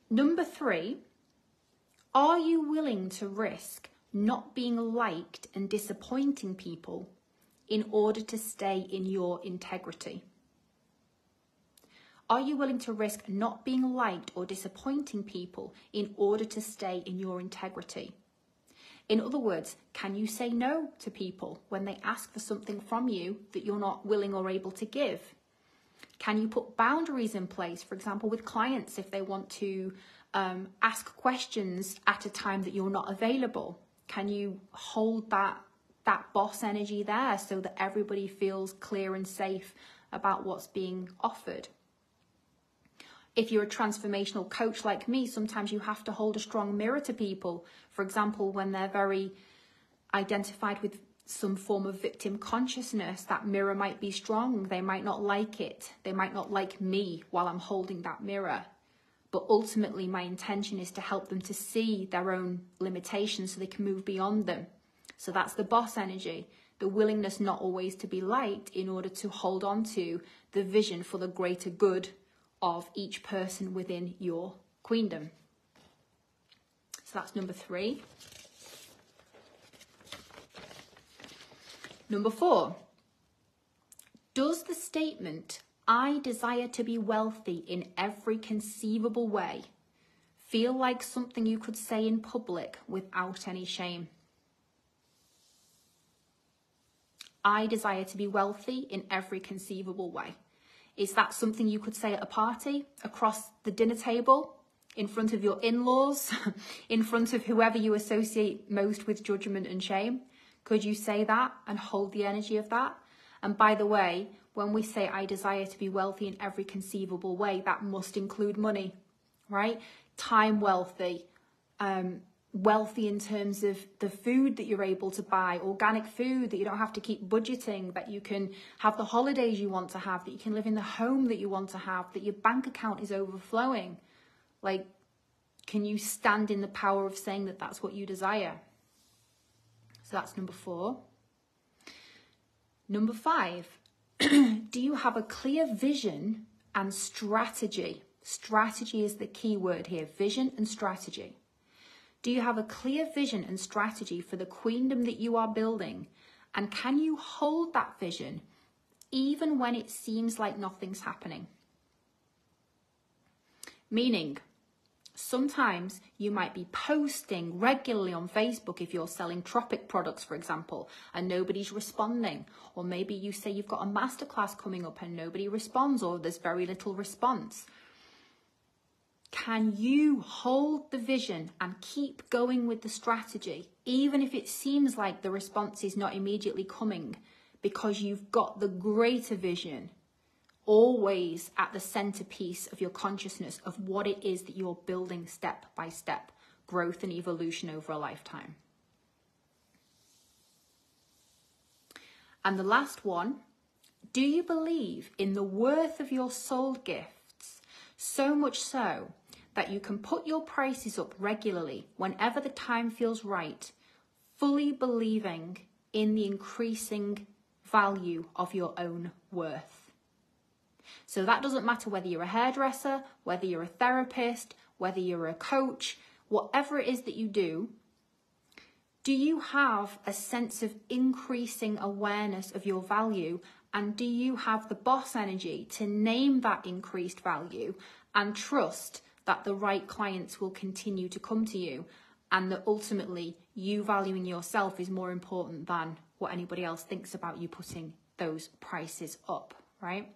Number 3, are you willing to risk not being liked and disappointing people in order to stay in your integrity? Are you willing to risk not being liked or disappointing people in order to stay in your integrity? In other words, can you say no to people when they ask for something from you that you're not willing or able to give? Can you put boundaries in place, for example, with clients if they want to ask questions at a time that you're not available? Can you hold that boss energy there so that everybody feels clear and safe about what's being offered? If you're a transformational coach like me, sometimes you have to hold a strong mirror to people. For example, when they're very identified with some form of victim consciousness, that mirror might be strong. They might not like it. They might not like me while I'm holding that mirror. But ultimately, my intention is to help them to see their own limitations so they can move beyond them. So that's the boss energy, the willingness not always to be liked in order to hold on to the vision for the greater good of each person within your queendom. So that's number 3. Number 4, does the statement, "I desire to be wealthy in every conceivable way," feel like something you could say in public without any shame? I desire to be wealthy in every conceivable way. Is that something you could say at a party, across the dinner table, in front of your in-laws, in front of whoever you associate most with judgment and shame? Could you say that and hold the energy of that? And by the way, when we say I desire to be wealthy in every conceivable way, that must include money, right? Time wealthy, wealthy in terms of the food that you're able to buy, organic food that you don't have to keep budgeting, that you can have the holidays you want to have, that you can live in the home that you want to have, that your bank account is overflowing. Like, can you stand in the power of saying that that's what you desire? So that's number 4. Number 5, do you have a clear vision and strategy? Strategy is the key word here, vision and strategy. Do you have a clear vision and strategy for the queendom that you are building? And can you hold that vision even when it seems like nothing's happening? Meaning, sometimes you might be posting regularly on Facebook if you're selling tropic products, for example, and nobody's responding. Or maybe you say you've got a masterclass coming up and nobody responds, or there's very little response. Can you hold the vision and keep going with the strategy, even if it seems like the response is not immediately coming, because you've got the greater vision always at the centerpiece of your consciousness of what it is that you're building step by step, growth and evolution over a lifetime? And the last one, do you believe in the worth of your soul gifts so much so that you can put your prices up regularly whenever the time feels right, fully believing in the increasing value of your own worth? So that doesn't matter whether you're a hairdresser, whether you're a therapist, whether you're a coach, whatever it is that you do you have a sense of increasing awareness of your value? And do you have the boss energy to name that increased value and trust that the right clients will continue to come to you, and that ultimately you valuing yourself is more important than what anybody else thinks about you putting those prices up, right?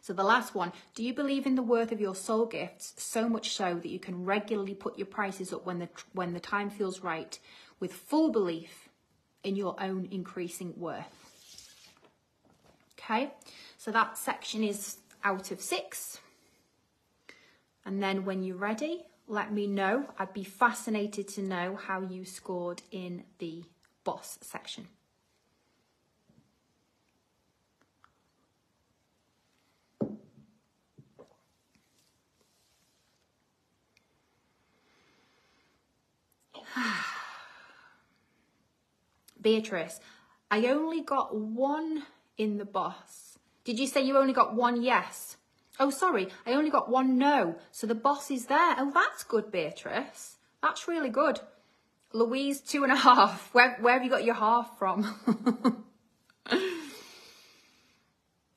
So the last one, do you believe in the worth of your soul gifts so much so that you can regularly put your prices up when the time feels right, with full belief in your own increasing worth? Okay, so that section is out of 6. And then when you're ready, let me know. I'd be fascinated to know how you scored in the boss section. Beatrice, I only got 1 in the boss. Did you say you only got 1 yes? Oh, sorry, I only got 1 no. So the boss is there. Oh, that's good, Beatrice. That's really good. Louise, 2.5. Where have you got your half from?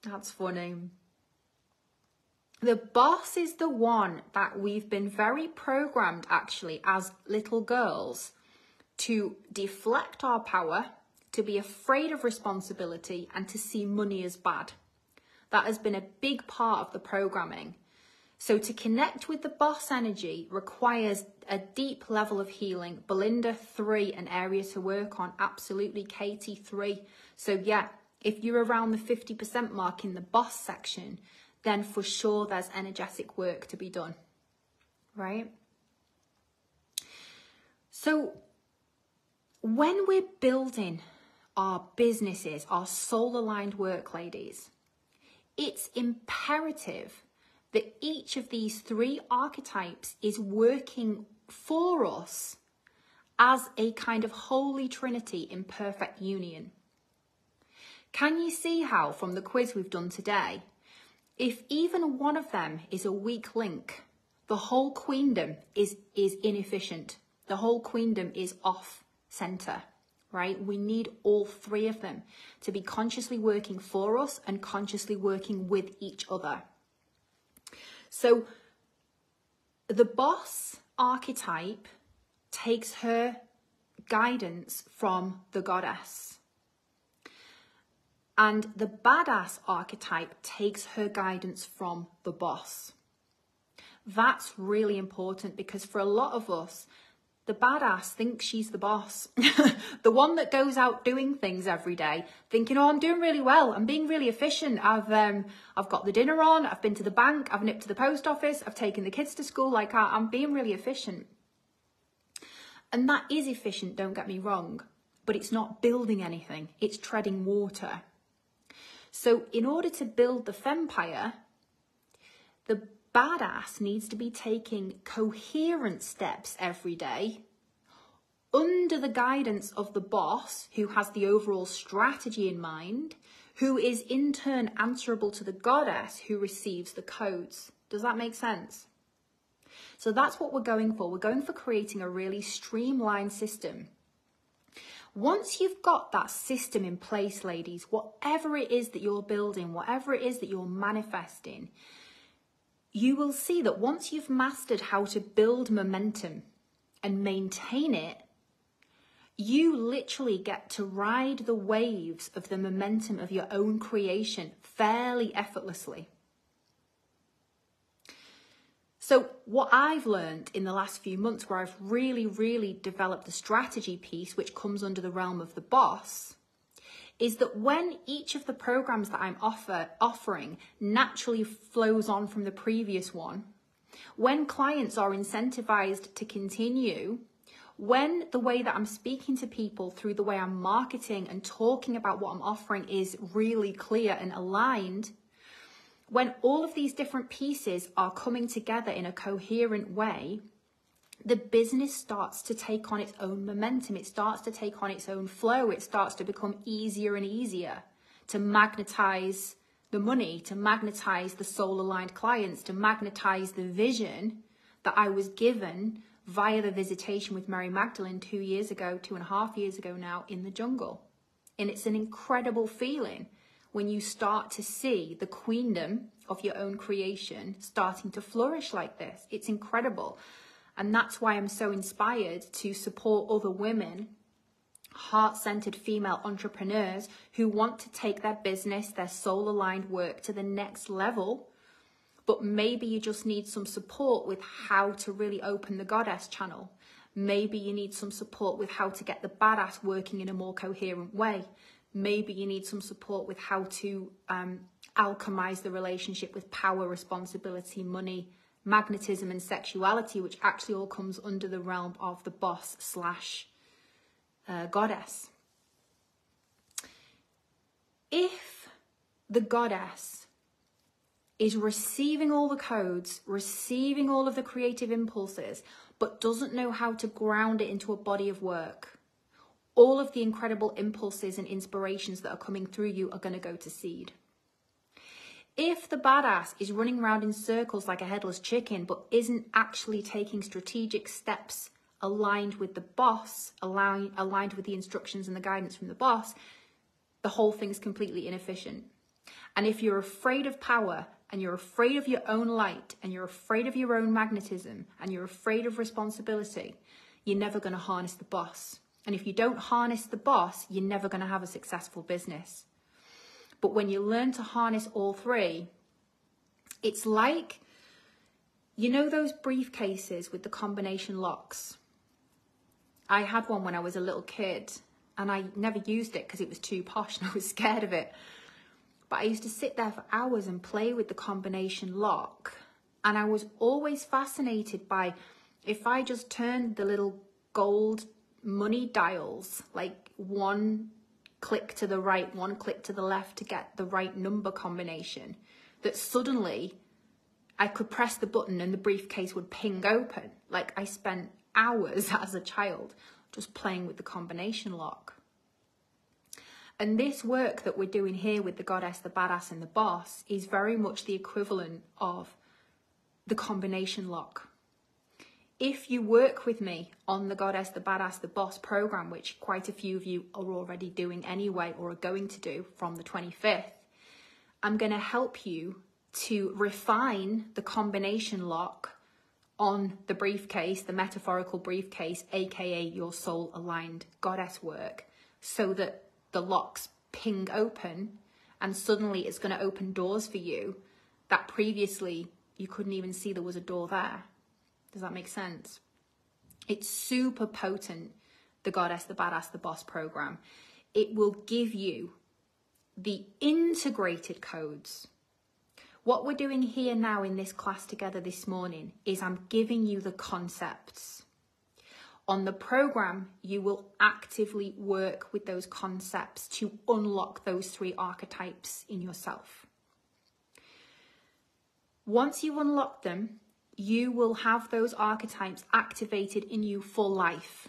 That's funny. The boss is the one that we've been very programmed, actually, as little girls, to deflect our power, to be afraid of responsibility, and to see money as bad. That has been a big part of the programming. So to connect with the boss energy requires a deep level of healing. Belinda, 3, an area to work on. Absolutely, Katie, 3. So yeah, if you're around the 50% mark in the boss section, then for sure there's energetic work to be done, right? So when we're building our businesses, our soul-aligned work, ladies, it's imperative that each of these 3 archetypes is working for us as a kind of holy trinity in perfect union. Can you see how, from the quiz we've done today, if even one of them is a weak link, the whole queendom is inefficient. The whole queendom is off center, right? We need all 3 of them to be consciously working for us and consciously working with each other. So the boss archetype takes her guidance from the goddess. And the badass archetype takes her guidance from the boss. That's really important because for a lot of us, the badass thinks she's the boss. The one that goes out doing things every day, thinking, oh, I'm doing really well. I'm being really efficient. I've got the dinner on. I've been to the bank. I've nipped to the post office. I've taken the kids to school. Like I'm being really efficient. And that is efficient, don't get me wrong. But it's not building anything. It's treading water. So in order to build the fempire, the badass needs to be taking coherent steps every day under the guidance of the boss, who has the overall strategy in mind, who is in turn answerable to the goddess who receives the codes. Does that make sense? So that's what we're going for. We're going for creating a really streamlined system. Once you've got that system in place, ladies, whatever it is that you're building, whatever it is that you're manifesting, you will see that once you've mastered how to build momentum and maintain it, you literally get to ride the waves of the momentum of your own creation fairly effortlessly. So what I've learned in the last few months, where I've really developed the strategy piece, which comes under the realm of the boss, is that when each of the programs that I'm offering naturally flows on from the previous one, when clients are incentivized to continue, when the way that I'm speaking to people through the way I'm marketing and talking about what I'm offering is really clear and aligned, when all of these different pieces are coming together in a coherent way, the business starts to take on its own momentum. It starts to take on its own flow. It starts to become easier and easier to magnetize the money, to magnetize the soul-aligned clients, to magnetize the vision that I was given via the visitation with Mary Magdalene 2.5 years ago now in the jungle. And it's an incredible feeling when you start to see the queendom of your own creation starting to flourish like this. It's incredible. And that's why I'm so inspired to support other women, heart-centered female entrepreneurs who want to take their business, their soul-aligned work to the next level. But maybe you just need some support with how to really open the goddess channel. Maybe you need some support with how to get the badass working in a more coherent way. Maybe you need some support with how to alchemize the relationship with power, responsibility, money, magnetism, and sexuality, which actually all comes under the realm of the boss / goddess. If the goddess is receiving all the codes, receiving all of the creative impulses, but doesn't know how to ground it into a body of work, all of the incredible impulses and inspirations that are coming through you are going to go to seed. If the badass is running around in circles like a headless chicken, but isn't actually taking strategic steps aligned with the boss, aligned with the instructions and the guidance from the boss, the whole thing's completely inefficient. And if you're afraid of power, and you're afraid of your own light, and you're afraid of your own magnetism, and you're afraid of responsibility, you're never going to harness the boss. And if you don't harness the boss, you're never going to have a successful business. But when you learn to harness all three, it's like, you know those briefcases with the combination locks? I had one when I was a little kid, and I never used it because it was too posh and I was scared of it. But I used to sit there for hours and play with the combination lock. And I was always fascinated by, if I just turned the little gold money dials, like one click to the right, one click to the left to get the right number combination, that suddenly I could press the button and the briefcase would ping open. Like I spent hours as a child just playing with the combination lock. And this work that we're doing here with the goddess, the badass, and the boss is very much the equivalent of the combination lock. If you work with me on the goddess, the badass, the boss program, which quite a few of you are already doing anyway or are going to do from the 25th, I'm going to help you to refine the combination lock on the briefcase, the metaphorical briefcase, aka your soul aligned goddess work, so that the locks ping open And suddenly it's going to open doors for you that previously you couldn't even see there was a door there. Does that make sense? It's super potent, the Goddess, the Badass, the Boss program. It will give you the integrated codes. What we're doing here now in this class together this morning is I'm giving you the concepts. On the program, you will actively work with those concepts to unlock those 3 archetypes in yourself. Once you unlock them, you will have those archetypes activated in you for life.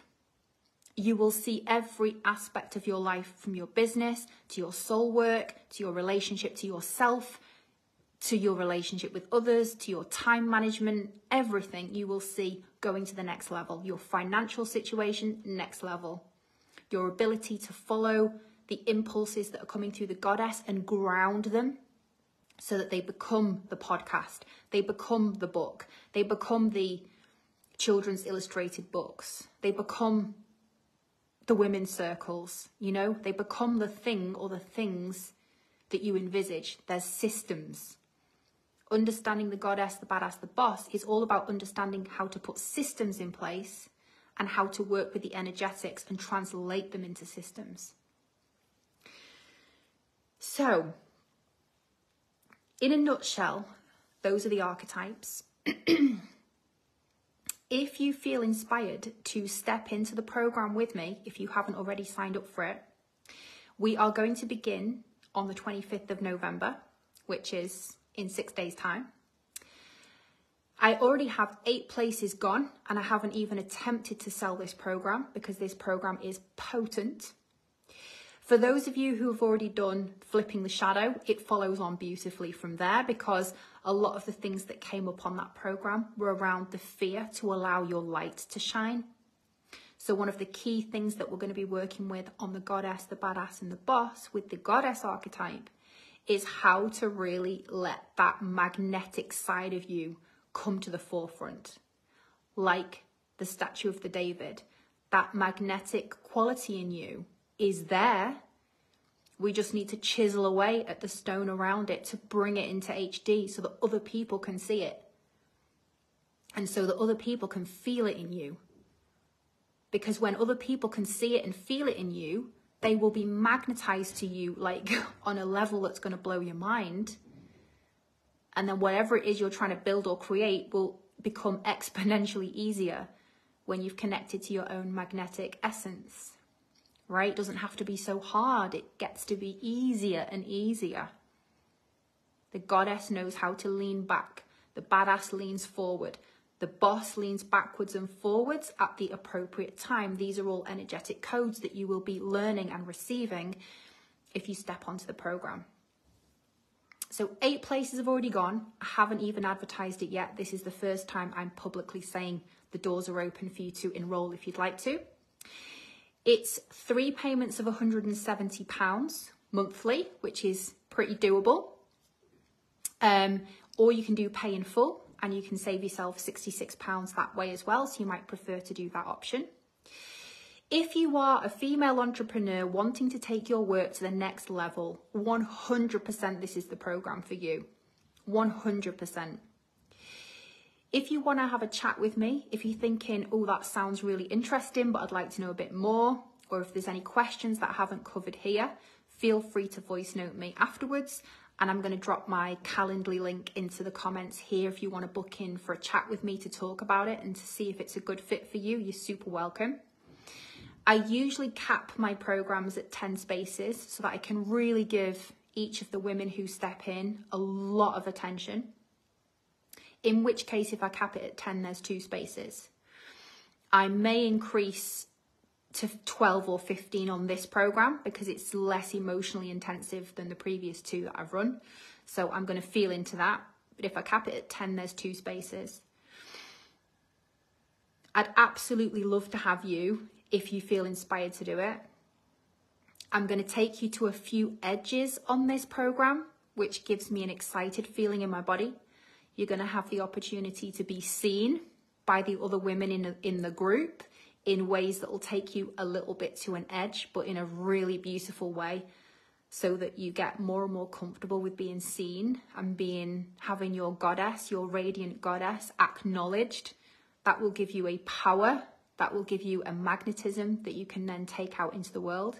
You will see every aspect of your life, from your business, to your soul work, to your relationship to yourself, to your relationship with others, to your time management, everything you will see going to the next level. Your financial situation, next level. Your ability to follow the impulses that are coming through the Goddess and ground them so that they become the podcast, they become the book, they become the children's illustrated books, they become the women's circles, you know, they become the thing or the things that you envisage. There's systems. Understanding the Goddess, the Badass, the Boss is all about understanding how to put systems in place and how to work with the energetics and translate them into systems. So, in a nutshell, those are the archetypes. If you feel inspired to step into the program with me, if you haven't already signed up for it, we are going to begin on the 25th of November, which is in 6 days' time. I already have 8 places gone, and I haven't even attempted to sell this program because this program is potent. For those of you who have already done Flipping the Shadow, it follows on beautifully from there, because a lot of the things that came up on that program were around the fear to allow your light to shine. So one of the key things that we're going to be working with on the Goddess, the Badass, and the Boss with the Goddess archetype is how to really let that magnetic side of you come to the forefront. Like the statue of the David, that magnetic quality in you is there. We just need to chisel away at the stone around it to bring it into HD so that other people can see it. And so that other people can feel it in you. Because when other people can see it and feel it in you, they will be magnetized to you like on a level that's going to blow your mind. And then whatever it is you're trying to build or create will become exponentially easier when you've connected to your own magnetic essence. Right? It doesn't have to be so hard. It gets to be easier and easier. The Goddess knows how to lean back. The Badass leans forward. The Boss leans backwards and forwards at the appropriate time. These are all energetic codes that you will be learning and receiving if you step onto the program. So 8 places have already gone. I haven't even advertised it yet. This is the first time I'm publicly saying the doors are open for you to enroll if you'd like to. It's 3 payments of £170 monthly, which is pretty doable. Or you can do pay in full, and you can save yourself £66 that way as well. So you might prefer to do that option. If you are a female entrepreneur wanting to take your work to the next level, 100% this is the program for you. 100%. If you want to have a chat with me, if you're thinking, oh, that sounds really interesting, but I'd like to know a bit more, or if there's any questions that I haven't covered here, feel free to voice note me afterwards. And I'm going to drop my Calendly link into the comments here. If you want to book in for a chat with me to talk about it and to see if it's a good fit for you, you're super welcome. I usually cap my programs at 10 spaces so that I can really give each of the women who step in a lot of attention. In which case, if I cap it at 10, there's 2 spaces. I may increase to 12 or 15 on this program because it's less emotionally intensive than the previous 2 that I've run. So I'm going to feel into that. But if I cap it at 10, there's 2 spaces. I'd absolutely love to have you if you feel inspired to do it. I'm going to take you to a few edges on this program, which gives me an excited feeling in my body. You're going to have the opportunity to be seen by the other women in the group in ways that will take you a little bit to an edge, but in a really beautiful way. so that you get more and more comfortable with being seen and having your goddess, your radiant goddess, acknowledged. That will give you a power, that will give you a magnetism that you can then take out into the world.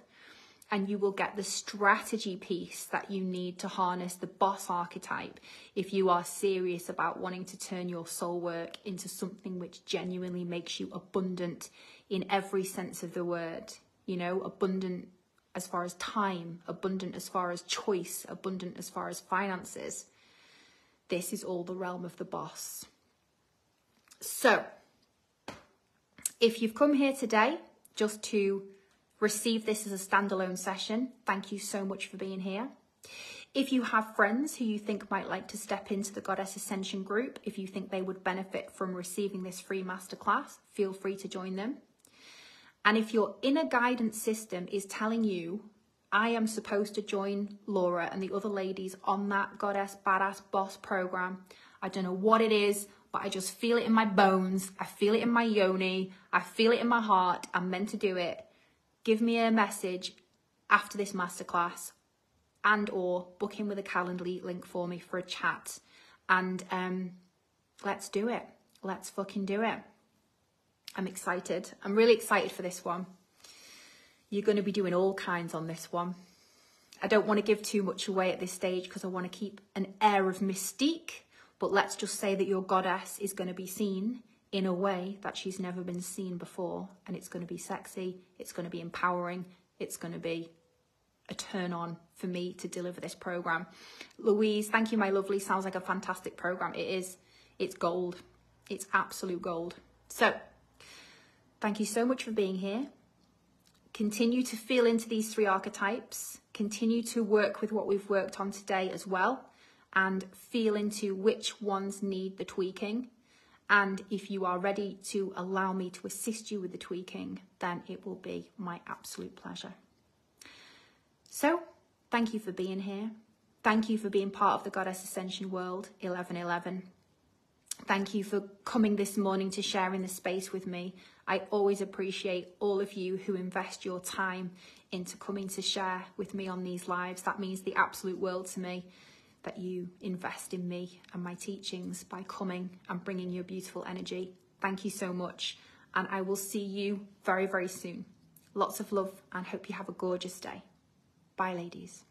And you will get the strategy piece that you need to harness the boss archetype if you are serious about wanting to turn your soul work into something which genuinely makes you abundant in every sense of the word. You know, abundant as far as time, abundant as far as choice, abundant as far as finances. This is all the realm of the boss. So, if you've come here today just to receive this as a standalone session, thank you so much for being here. If you have friends who you think might like to step into the Goddess Ascension group, if you think they would benefit from receiving this free masterclass, feel free to join them. And if your inner guidance system is telling you, I am supposed to join Laura and the other ladies on that Goddess Badass Boss program, I don't know what it is, but I just feel it in my bones, I feel it in my yoni, I feel it in my heart, I'm meant to do it, give me a message after this masterclass and or book in with a Calendly link for me for a chat. And let's do it. Let's fucking do it. I'm excited. I'm really excited for this one. You're going to be doing all kinds on this one. I don't want to give too much away at this stage because I want to keep an air of mystique. But let's just say that your goddess is going to be seen in a way that she's never been seen before. And it's going to be sexy. It's going to be empowering. It's going to be a turn on for me to deliver this program. Louise, thank you, my lovely. Sounds like a fantastic program. It is. It's gold. It's absolute gold. So, thank you so much for being here. Continue to feel into these 3 archetypes. Continue to work with what we've worked on today as well. And feel into which ones need the tweaking. And if you are ready to allow me to assist you with the tweaking, then it will be my absolute pleasure. So, thank you for being here. Thank you for being part of the Goddess Ascension World 1111. Thank you for coming this morning to share in the space with me. I always appreciate all of you who invest your time into coming to share with me on these lives. That means the absolute world to me, that you invest in me and my teachings by coming and bringing your beautiful energy. Thank you so much. And I will see you very, very soon. Lots of love and hope you have a gorgeous day. Bye, ladies.